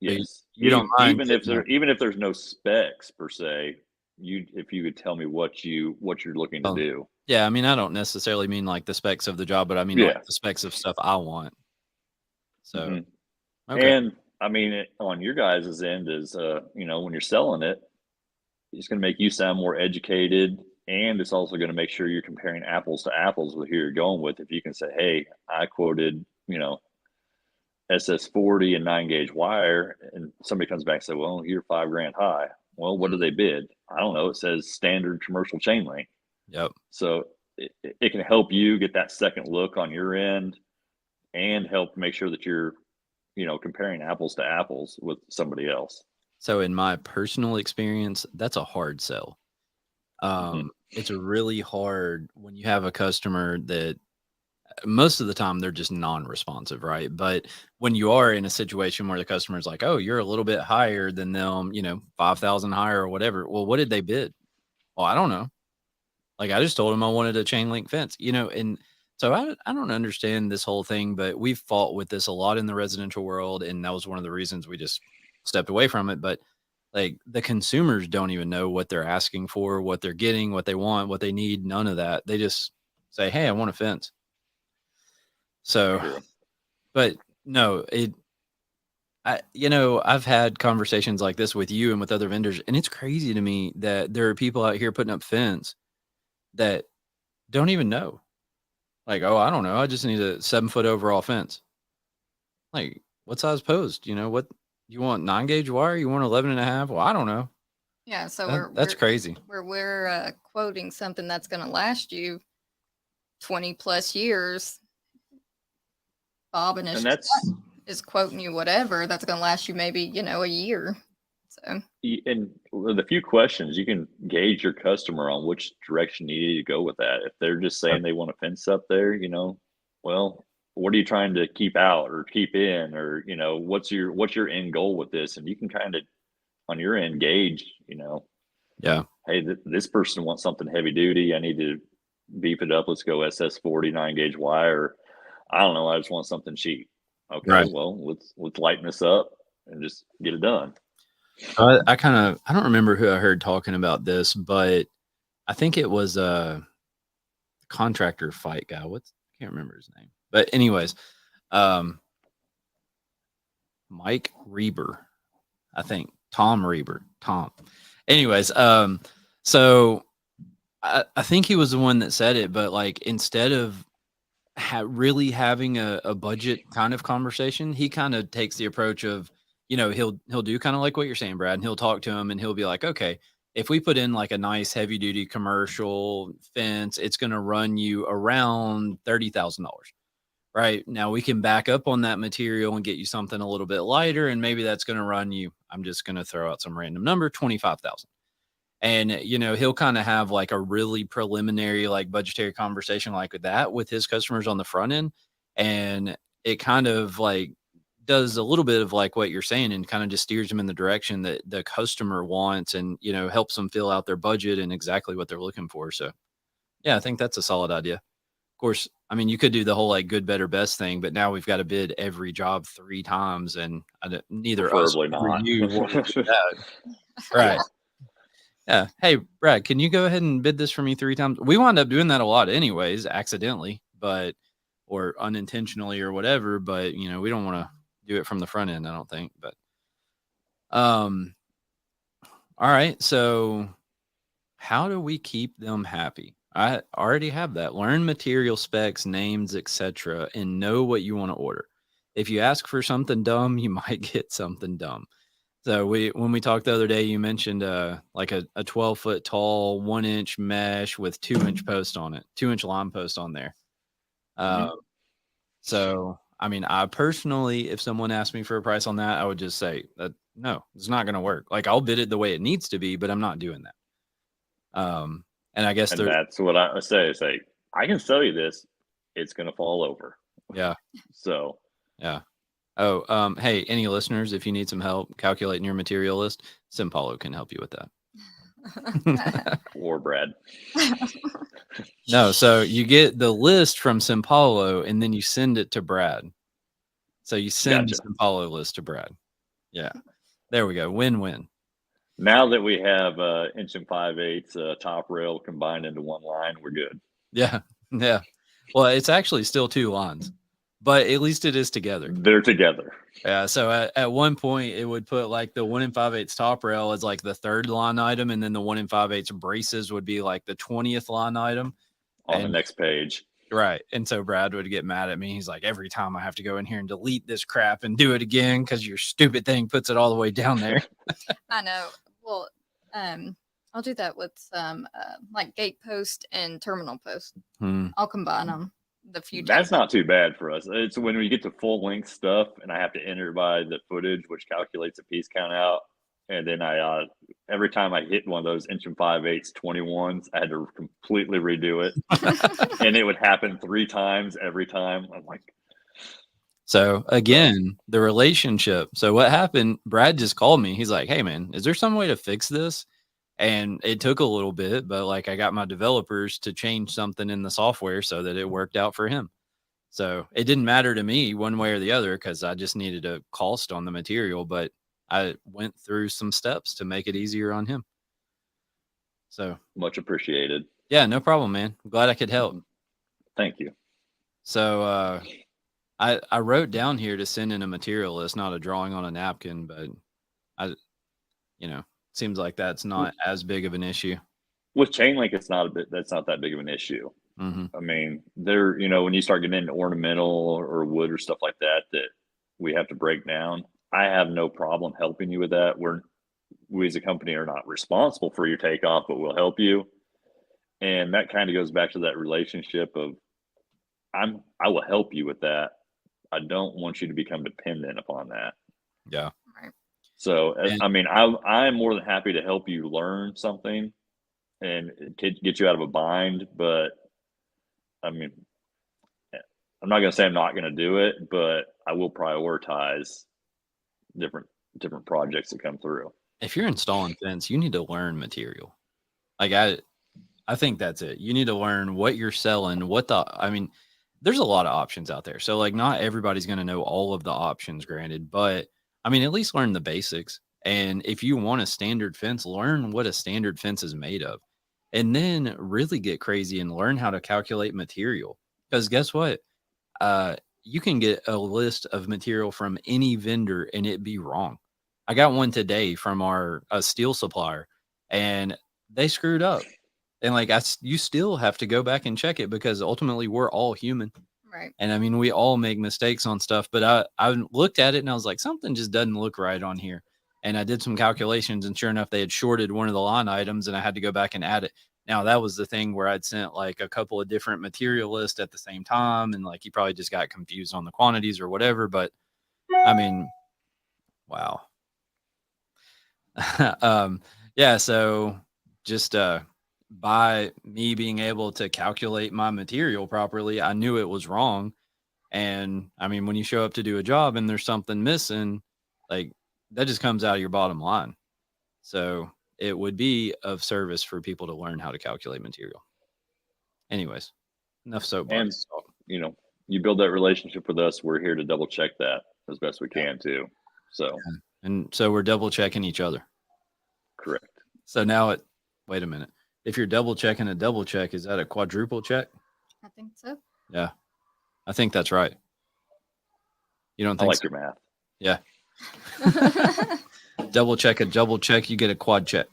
Yes. You don't mind even if there's no specs per se, if you could tell me what you're looking to do. Yeah, I mean, I don't necessarily mean like the specs of the job, but I mean like the specs of stuff I want. So, okay. And I mean, on your guys' end is, when you're selling it, it's going to make you sound more educated and it's also going to make sure you're comparing apples to apples with who you're going with. If you can say, hey, I quoted, SS40 and 9 gauge wire, and somebody comes back and say, well, you're $5,000 high. Well, what do they bid? I don't know. It says standard commercial chain link. Yep. So it can help you get that second look on your end and help make sure that you're, comparing apples to apples with somebody else. So in my personal experience, that's a hard sell. It's a really hard when you have a customer that most of the time they're just non-responsive, right? But when you are in a situation where the customer's like, oh, you're a little bit higher than them, 5,000 higher or whatever. Well, what did they bid? Well, I don't know. Like, I just told them I wanted a chain link fence, and so I don't understand this whole thing, but we've fought with this a lot in the residential world. And that was one of the reasons we just stepped away from it. But like, the consumers don't even know what they're asking for, what they're getting, what they want, what they need, none of that. They just say, hey, I want a fence. So, True. but no, I've had conversations like this with you and with other vendors, and it's crazy to me that there are people out here putting up fence that don't even know. Like, oh, I don't know. I just need a 7-foot overall fence. Like, what size post? What you want? 9 gauge wire? You want 11.5? Well, I don't know. Yeah, so That's crazy. We're quoting something that's going to last you 20 plus years. Bob and is quoting you whatever that's going to last you maybe a year. So, and with a few questions, you can gauge your customer on which direction you need to go with that. If they're just saying they want a fence up there, well, what are you trying to keep out or keep in, or what's your end goal with this? And you can kind of on your end gauge, Yeah. Hey, this person wants something heavy duty. I need to beef it up. Let's go SS40 9 gauge wire. I don't know. I just want something cheap. Okay, Right. well, let's lighten this up and just get it done. I don't remember who I heard talking about this, but I think it was a contractor fight guy. I can't remember his name, but anyways, Mike Reber, I think Tom. Anyways, so I think he was the one that said it, but like, instead of really having a budget kind of conversation, he kind of takes the approach of, he'll do kind of like what you're saying, Brad, and he'll talk to him and he'll be like, okay, if we put in like a nice heavy duty commercial fence, it's going to run you around $30,000. Right now, we can back up on that material and get you something a little bit lighter, and maybe that's going to run you, I'm just going to throw out some random number, 25,000. And, he'll kind of have like a really preliminary, like budgetary conversation like that with his customers on the front end. And it kind of like does a little bit of like what you're saying, and kind of just steers them in the direction that the customer wants, and, helps them fill out their budget and exactly what they're looking for. So yeah, I think that's a solid idea. Of course, I mean, you could do the whole like good, better, best thing, but now we've got to bid every job 3 times, and neither Preferably us nor not. you want to do that. Right. Yeah. Hey, Brad, can you go ahead and bid this for me 3 times? We wound up doing that a lot anyways, accidentally, or unintentionally or whatever, but we don't want to do it from the front end, I don't think. But all right. So how do we keep them happy? I already have that. Learn material specs, names, etc., and know what you want to order. If you ask for something dumb, you might get something dumb. So when we talked the other day, you mentioned like a 12-foot tall 1-inch mesh with 2-inch post on it, 2-inch line post on there. So I mean, I personally, if someone asked me for a price on that, I would just say that no, it's not going to work. Like, I'll bid it the way it needs to be, but I'm not doing that. And I guess that's what I say. It's like, I can sell you this. It's going to fall over. Yeah. So yeah. Oh, hey, any listeners, if you need some help calculating your material list, Simpolo can help you with that. Or Brad. No, so you get the list from Simpolo and then you send it to Brad. So you send the Simpolo list to Brad. Yeah. There we go. Win-win. Now that we have 1 5/8 top rail combined into one line, we're good. Yeah. Yeah. Well, it's actually still 2 lines, but at least it is together. They're together. Yeah. So at one point, it would put like the 1 5/8 top rail as like the third line item, and then the 1 5/8 braces would be like the 20th line item On the and next page. right. And so Brad would get mad at me. He's like, every time I have to go in here and delete this crap and do it again because your stupid thing puts it all the way down there. I know. Well, I'll do that with some like gate post and terminal post. I'll combine them. The few That's times. not too bad for us. It's when we get to full length stuff and I have to enter by the footage, which calculates a piece count out. And then I, every time I hit one of those 1 5/8 21s, I had to completely redo it. And it would happen 3 times every time. I'm like, so again, the relationship. So what happened? Brad just called me. He's like, hey man, is there some way to fix this? And it took a little bit, but like I got my developers to change something in the software so that it worked out for him. So it didn't matter to me one way or the other because I just needed a cost on the material, but I went through some steps to make it easier on him. So much appreciated. yeah, no problem, man. I'm glad I could help. Thank you. So I wrote down here to send in a material list, not a drawing on a napkin, but seems like that's not as big of an issue. With chain link, that's not that big of an issue. I mean, when you start getting into ornamental or wood or stuff like that we have to break down, I have no problem helping you with that. We as a company are not responsible for your takeoff, but we'll help you. And that kind of goes back to that relationship of I will help you with that. I don't want you to become dependent upon that. Yeah. So, I mean, I'm more than happy to help you learn something and get you out of a bind. But I mean, I'm not going to say I'm not going to do it, but I will prioritize different projects that come through. If you're installing fence, you need to learn material. Like I think that's it. You need to learn what you're selling, there's a lot of options out there. So like not everybody's going to know all of the options, granted, but I mean, at least learn the basics. And if you want a standard fence, learn what a standard fence is made of. And then really get crazy and learn how to calculate material. Because guess what? You can get a list of material from any vendor and it be wrong. I got one today from a steel supplier and they screwed up. And like you still have to go back and check it because ultimately we're all human. Right. And I mean, we all make mistakes on stuff, but I looked at it and I was like, something just doesn't look right on here. And I did some calculations and sure enough, they had shorted one of the line items and I had to go back and add it. Now that was the thing where I'd sent like a couple of different material lists at the same time. And like, he probably just got confused on the quantities or whatever. But I mean, wow. Yeah. So just, by me being able to calculate my material properly, I knew it was wrong. And I mean, when you show up to do a job and there's something missing, like that just comes out of your bottom line. So it would be of service for people to learn how to calculate material. Anyways, enough soapbox. And, you build that relationship with us. We're here to double check that as best we can too. So, yeah. And so we're double checking each other. Correct. So now wait a minute. If you're double checking a double check, is that a quadruple check? I think so. Yeah. I think that's right. You don't think I like so? your math. Yeah. Double check a double check, you get a quad check.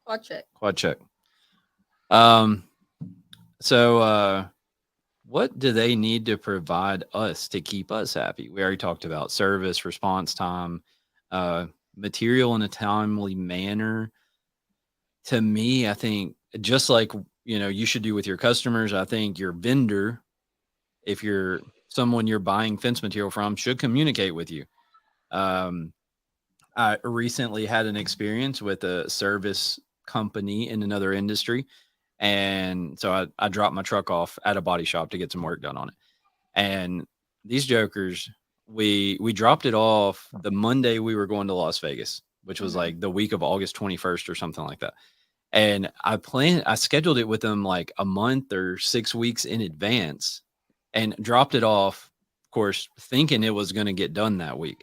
Quad check. Quad check. So what do they need to provide us to keep us happy? We already talked about service, response time, material in a timely manner. To me, I think just like, you should do with your customers, I think your vendor, if you're someone you're buying fence material from, should communicate with you. I recently had an experience with a service company in another industry. And so I dropped my truck off at a body shop to get some work done on it. And these jokers, we dropped it off the Monday we were going to Las Vegas, which was like the week of August 21st or something like that. And I scheduled it with them like a month or 6 weeks in advance and dropped it off, of course, thinking it was going to get done that week.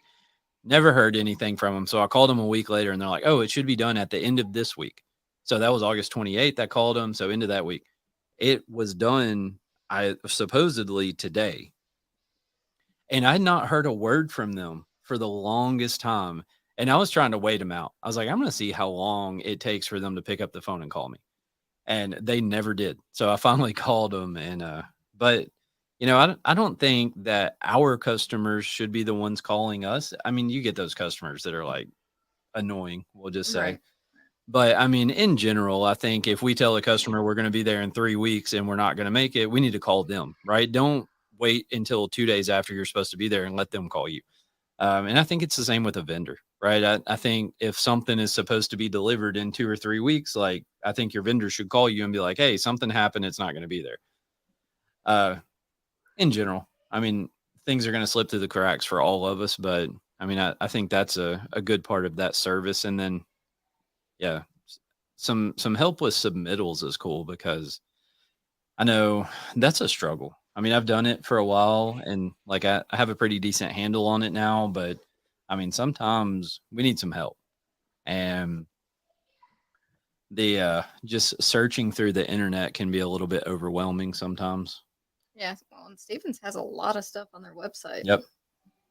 Never heard anything from them. So I called them a week later and they're like, oh, it should be done at the end of this week. So that was August 28th. I called them. So into that week, it was done, supposedly today. And I had not heard a word from them for the longest time. And I was trying to wait them out. I was like, I'm going to see how long it takes for them to pick up the phone and call me. And they never did. So I finally called them. And, but, I don't think that our customers should be the ones calling us. I mean, you get those customers that are like annoying, we'll just say. Right. But I mean, in general, I think if we tell a customer we're going to be there in 3 weeks and we're not going to make it, we need to call them, right? Don't wait until 2 days after you're supposed to be there and let them call you. And I think it's the same with a vendor, right? I think if something is supposed to be delivered in 2 or 3 weeks, like I think your vendor should call you and be like, hey, something happened. It's not going to be there. In general, I mean, things are going to slip through the cracks for all of us. But I mean, I think that's a good part of that service. And then, yeah, some help with submittals is cool because I know that's a struggle. I mean, I've done it for a while and like I have a pretty decent handle on it now, but I mean, sometimes we need some help. And the just searching through the internet can be a little bit overwhelming sometimes. Yeah. Well, and Stevens has a lot of stuff on their website. Yep.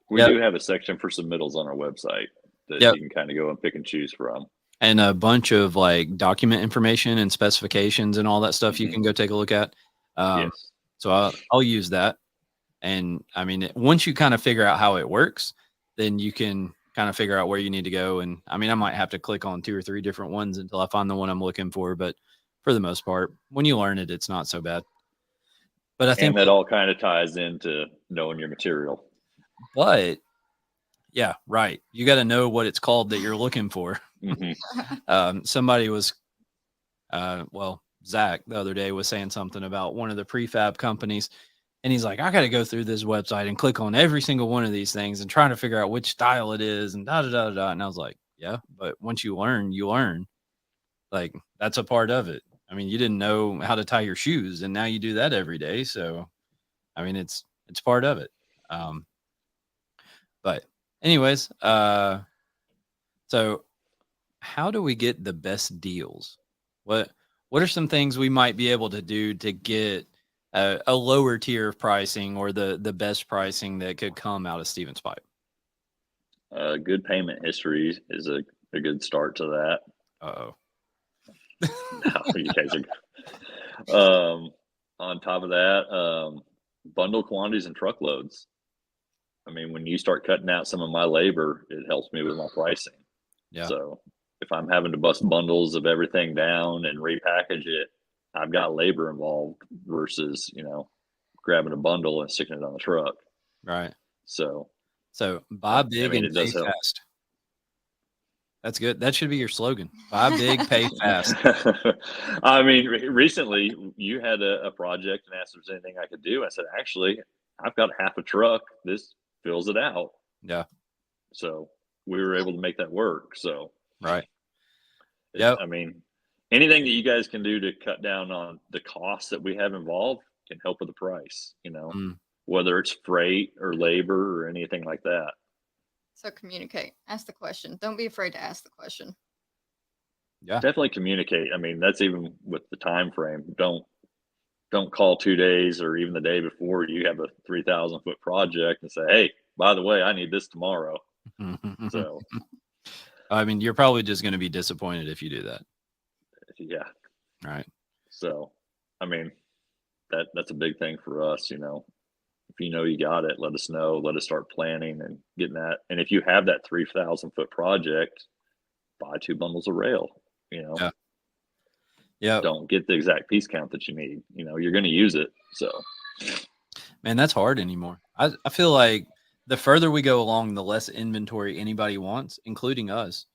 We Yep. do have a section for submittals on our website that Yep. you can kind of go and pick and choose from. And a bunch of like document information and specifications and all that stuff you Mhm. can go take a look at. Yes. So I'll use that. And I mean, once you kind of figure out how it works, then you can kind of figure out where you need to go. And I mean, I might have to click on 2 or 3 different ones until I find the one I'm looking for. But for the most part, when you learn it, it's not so bad. But I think, And that all kind of ties into knowing your material. but yeah, right. You got to know what it's called that you're looking for. Mhm. Somebody was, Zach the other day was saying something about one of the prefab companies. And he's like, I got to go through this website and click on every single one of these things and trying to figure out which style it is and da da da da. And I was like, yeah, but once you learn, you learn. Like that's a part of it. I mean, you didn't know how to tie your shoes, and now you do that every day. So, I mean, it's part of it. But anyways, so how do we get the best deals? What are some things we might be able to do to get a lower tier of pricing or the best pricing that could come out of Stevens Pipe? Good payment history is a good start to that. Uh-oh. No, you guys are. On top of that, bundle quantities and truckloads. I mean, when you start cutting out some of my labor, it helps me with my pricing. Yeah. So if I'm having to bust bundles of everything down and repackage it, I've got labor involved versus, grabbing a bundle and sticking it on the truck. Right. So buy big and it pay does help. fast. That's good. That should be your slogan. Buy big, pay fast. I mean, recently you had a project and asked if there's anything I could do. I said, actually, I've got half a truck. This fills it out. Yeah. So we were able to make that work. So right. Yeah. I mean, anything that you guys can do to cut down on the costs that we have involved can help with the price, whether it's freight or labor or anything like that. So communicate. Ask the question. Don't be afraid to ask the question. Yeah. Definitely communicate. I mean, that's even with the time frame. Don't call 2 days or even the day before you have a 3,000 foot project and say, hey, by the way, I need this tomorrow. So I mean, you're probably just going to be disappointed if you do that. Yeah. Right. So, I mean, that's a big thing for us, If you got it, let us know. Let us start planning and getting that. And if you have that 3,000 foot project, buy 2 bundles of rail. Yeah. Yeah. Don't get the exact piece count that you need. You're going to use it. So, man, that's hard anymore. I feel like the further we go along, the less inventory anybody wants, including us.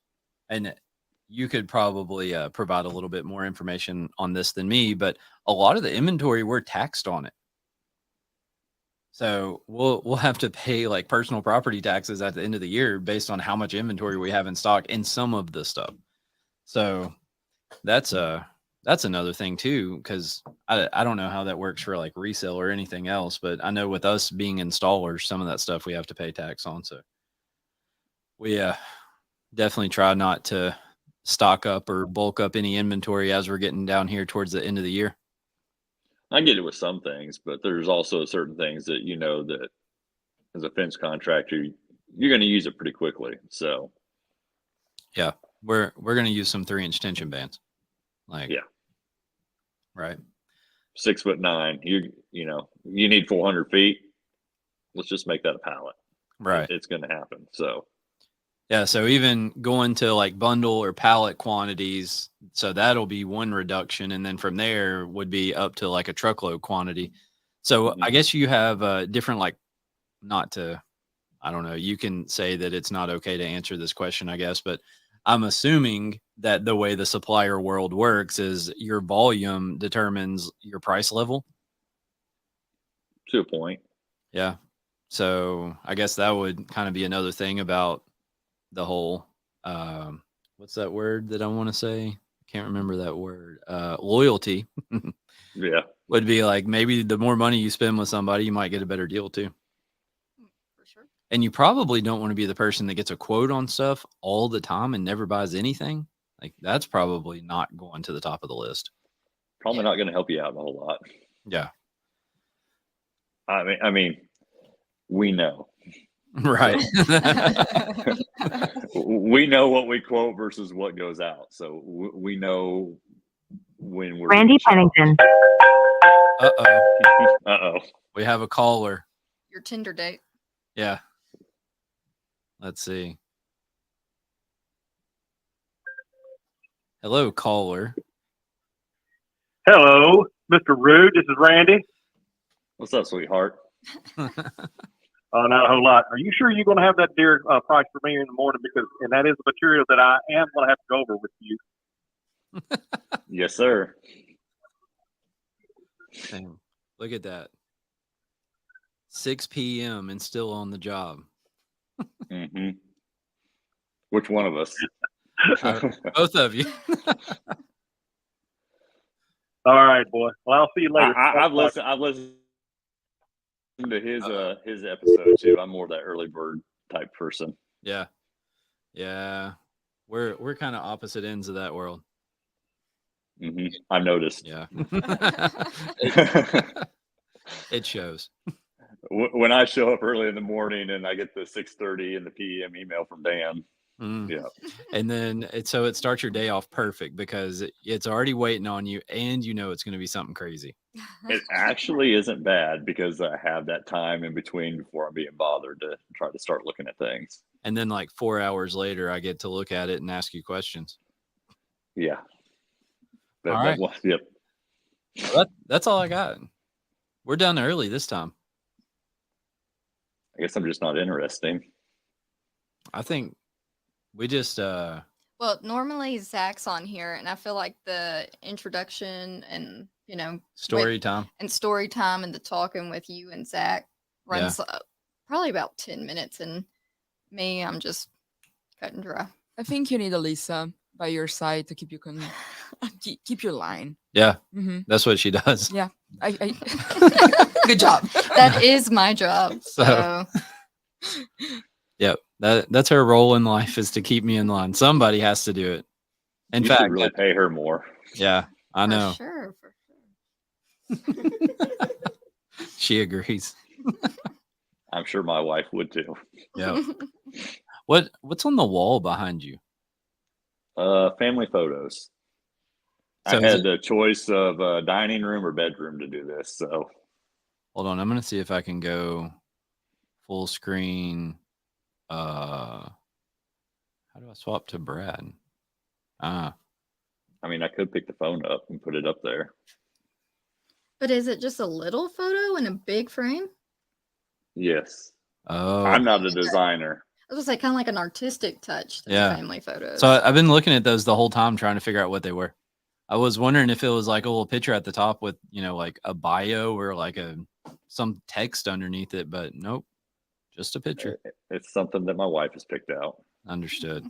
And you could probably provide a little bit more information on this than me, but a lot of the inventory, we're taxed on it. So we'll have to pay like personal property taxes at the end of the year based on how much inventory we have in stock in some of the stuff. So that's another thing too, because I don't know how that works for like resale or anything else, but I know with us being installers, some of that stuff we have to pay tax on. So we definitely try not to stock up or bulk up any inventory as we're getting down here towards the end of the year. I get it with some things, but there's also certain things that that as a fence contractor, you're going to use it pretty quickly. So Yeah, we're gonna use some 3-inch tension bands. Like, yeah, right. 6'9", you need 400 feet. Let's just make that a pallet. Right. It's going to happen. So Yeah. So even going to like bundle or pallet quantities, so that'll be one reduction. And then from there would be up to like a truckload quantity. So I guess you have different, like, not to, I don't know, you can say that it's not okay to answer this question, I guess, but I'm assuming that the way the supplier world works is your volume determines your price level. to a point. Yeah. So I guess that would kind of be another thing about the whole, what's that word that I want to say? I can't remember that word. Loyalty Yeah. would be like, maybe the more money you spend with somebody, you might get a better deal too. For sure. And you probably don't want to be the person that gets a quote on stuff all the time and never buys anything. Like, that's probably not going to the top of the list. Probably not going to help you out a whole lot. Yeah. I mean, we know. Right. We know what we quote versus what goes out. So we know when we're Randy Pennington. Uh-oh. Uh-oh. We have a caller. Your Tinder date. Yeah. Let's see. Hello, caller. Hello, Mr. Rude. This is Randy. What's up, sweetheart? Not a whole lot. Are you sure you're going to have that deer price for me in the morning? And that is the material that I am going to have to go over with you. Yes, sir. Damn. Look at that. 6 p.m. and still on the job. Mm-hmm. Which one of us? Both of you. All right, boy. Well, I'll see you later. I've listened to his episode too. I'm more that early bird type person. Yeah. Yeah. We're kind of opposite ends of that world. Mm-hmm. I've noticed. Yeah. It shows. When I show up early in the morning and I get the 6:30 in the PM email from Dan. Yeah. And then it starts your day off perfect because it's already waiting on you and you know it's going to be something crazy. It actually isn't bad because I have that time in between before I'm being bothered to try to start looking at things. And then like 4 hours later, I get to look at it and ask you questions. Yeah. All right. Yep. That's all I got. We're done early this time. I guess I'm just not interesting. I think we just Well, normally Zach's on here, and I feel like the introduction and story time and the talking with you and Zach runs probably about 10 minutes, and me, I'm just cut and dry. I think you need Elisa by your side to keep you keep your line. Yeah, Mm-hmm. that's what she does. Yeah, good job. That is my job. So Yep, that's her role in life, is to keep me in line. Somebody has to do it. In You fact, should really pay her more. yeah, I know. For sure. She agrees. I'm sure my wife would too. Yeah. What's on the wall behind you? Family photos. So I had the choice of dining room or bedroom to do this. So hold on, I'm gonna see if I can go full screen. How do I swap to Brad? I mean, I could pick the phone up and put it up there. But is it just a little photo in a big frame? Yes. Oh, I'm not a designer. I was gonna say kind of like an artistic touch to Yeah. the family photos. so I've been looking at those the whole time trying to figure out what they were. I was wondering if it was like a little picture at the top with, like a bio or like some text underneath it, but nope, just a picture. It's something that my wife has picked out. Understood.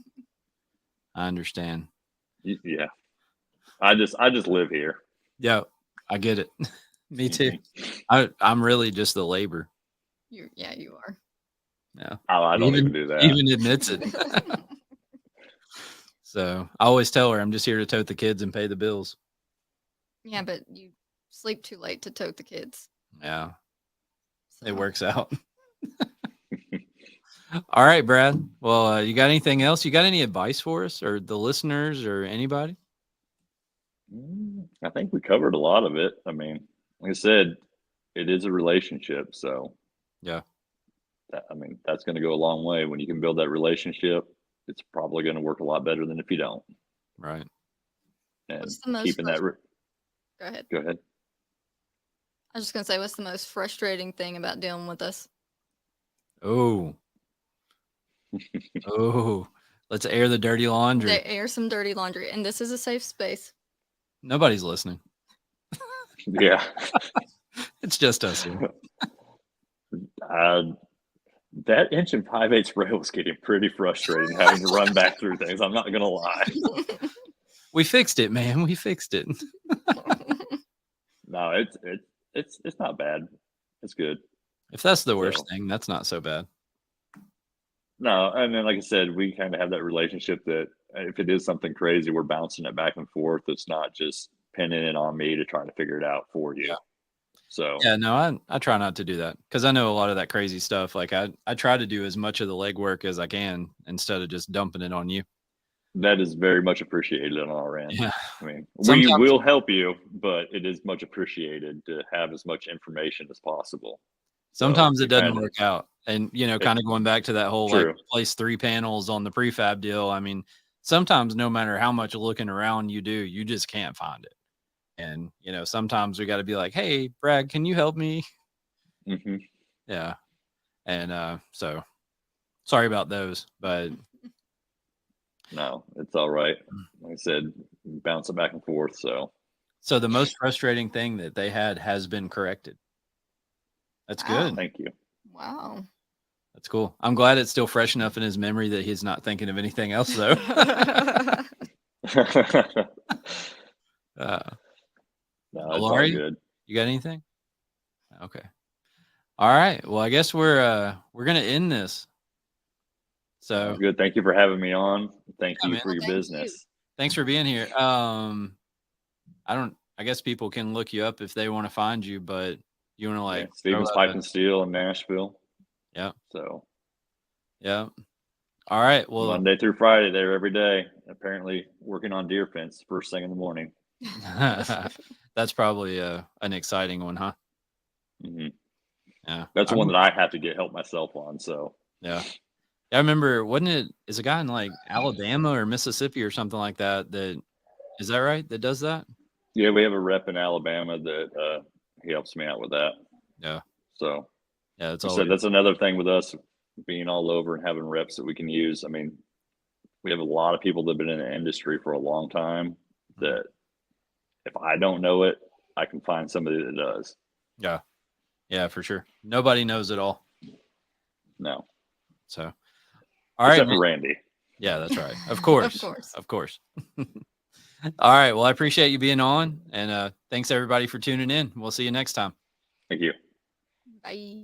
I understand. Yeah. I just live here. Yeah, I get it. Me too. I'm really just the labor. You are. Yeah. Oh, I don't even do that. Even admits it. So I always tell her I'm just here to tote the kids and pay the bills. Yeah, but you sleep too late to tote the kids. Yeah, So. it works out. All right, Brad. Well, you got anything else? You got any advice for us or the listeners or anybody? I think we covered a lot of it. I mean, like I said, it is a relationship, so Yeah. that's going to go a long way. When you can build that relationship, it's probably going to work a lot better than if you don't. Right. And What's the most keeping that. Go ahead. Go ahead. I was just gonna say, what's the most frustrating thing about dealing with us? Oh. Oh. Let's air the dirty laundry. They air some dirty laundry, and this is a safe space. Nobody's listening. Yeah. It's just us here. That 1 5/8 rail was getting pretty frustrating having to run back through things. I'm not gonna lie. We fixed it, man. We fixed it. No, it's not bad. It's good. If that's the worst So- thing, that's not so bad. No, I mean, like I said, we kind of have that relationship that if it is something crazy, we're bouncing it back and forth. It's not just pinning it on me to try to figure it out for you. Yeah. So Yeah, no, I try not to do that because I know a lot of that crazy stuff. Like I try to do as much of the legwork as I can instead of just dumping it on you. that is very much appreciated on our end. Yeah. I mean, we Sometimes- will help you, but it is much appreciated to have as much information as possible. Sometimes So it doesn't kinda- work out. And, kind of going back to that whole like True. replace 3 panels on the prefab deal. I mean, sometimes no matter how much looking around you do, you just can't find it. And, sometimes we got to be like, hey, Brad, can you help me? Mhm. Yeah. And so sorry about those, but No, it's all right. Like I said, bounce it back and forth. So so the most frustrating thing that they had has been corrected. That's Wow. good. thank you. Wow. That's cool. I'm glad it's still fresh enough in his memory that he's not thinking of anything else though. uh, No, it's all Laurie? good. You got anything? Okay. All right. Well, I guess we're gonna end this. So Sounds good. Thank you for having me on. Thank Yeah, you man. for your Thank you. business. thanks for being here. I guess people can look you up if they want to find you, but you want to Yeah, like Stevens throw out Pipe and Steel in Nashville. Yeah. So yeah. All right. Well, Monday through Friday, there every day. Apparently working on deer fence first thing in the morning. that's probably an exciting one, huh? hmm Yeah. That's I one remember- that I have to get help myself on. So Yeah. I remember, wasn't it? Is a guy in like Alabama or Mississippi or something like that? Is that right? That does that? yeah, we have a rep in Alabama that he helps me out with that. Yeah. So Yeah. That's like I all. said, that's another thing with us being all over and having reps that we can use. I mean, we have a lot of people that have been in the industry for a long time that if I don't know it, I can find somebody that does. Yeah. Yeah, for sure. Nobody knows it all. No. So, all right. Except man. for Randy. Yeah, that's right. Of course. course. Of course. All right. Well, I appreciate you being on, and thanks everybody for tuning in. We'll see you next time. Thank you. Bye.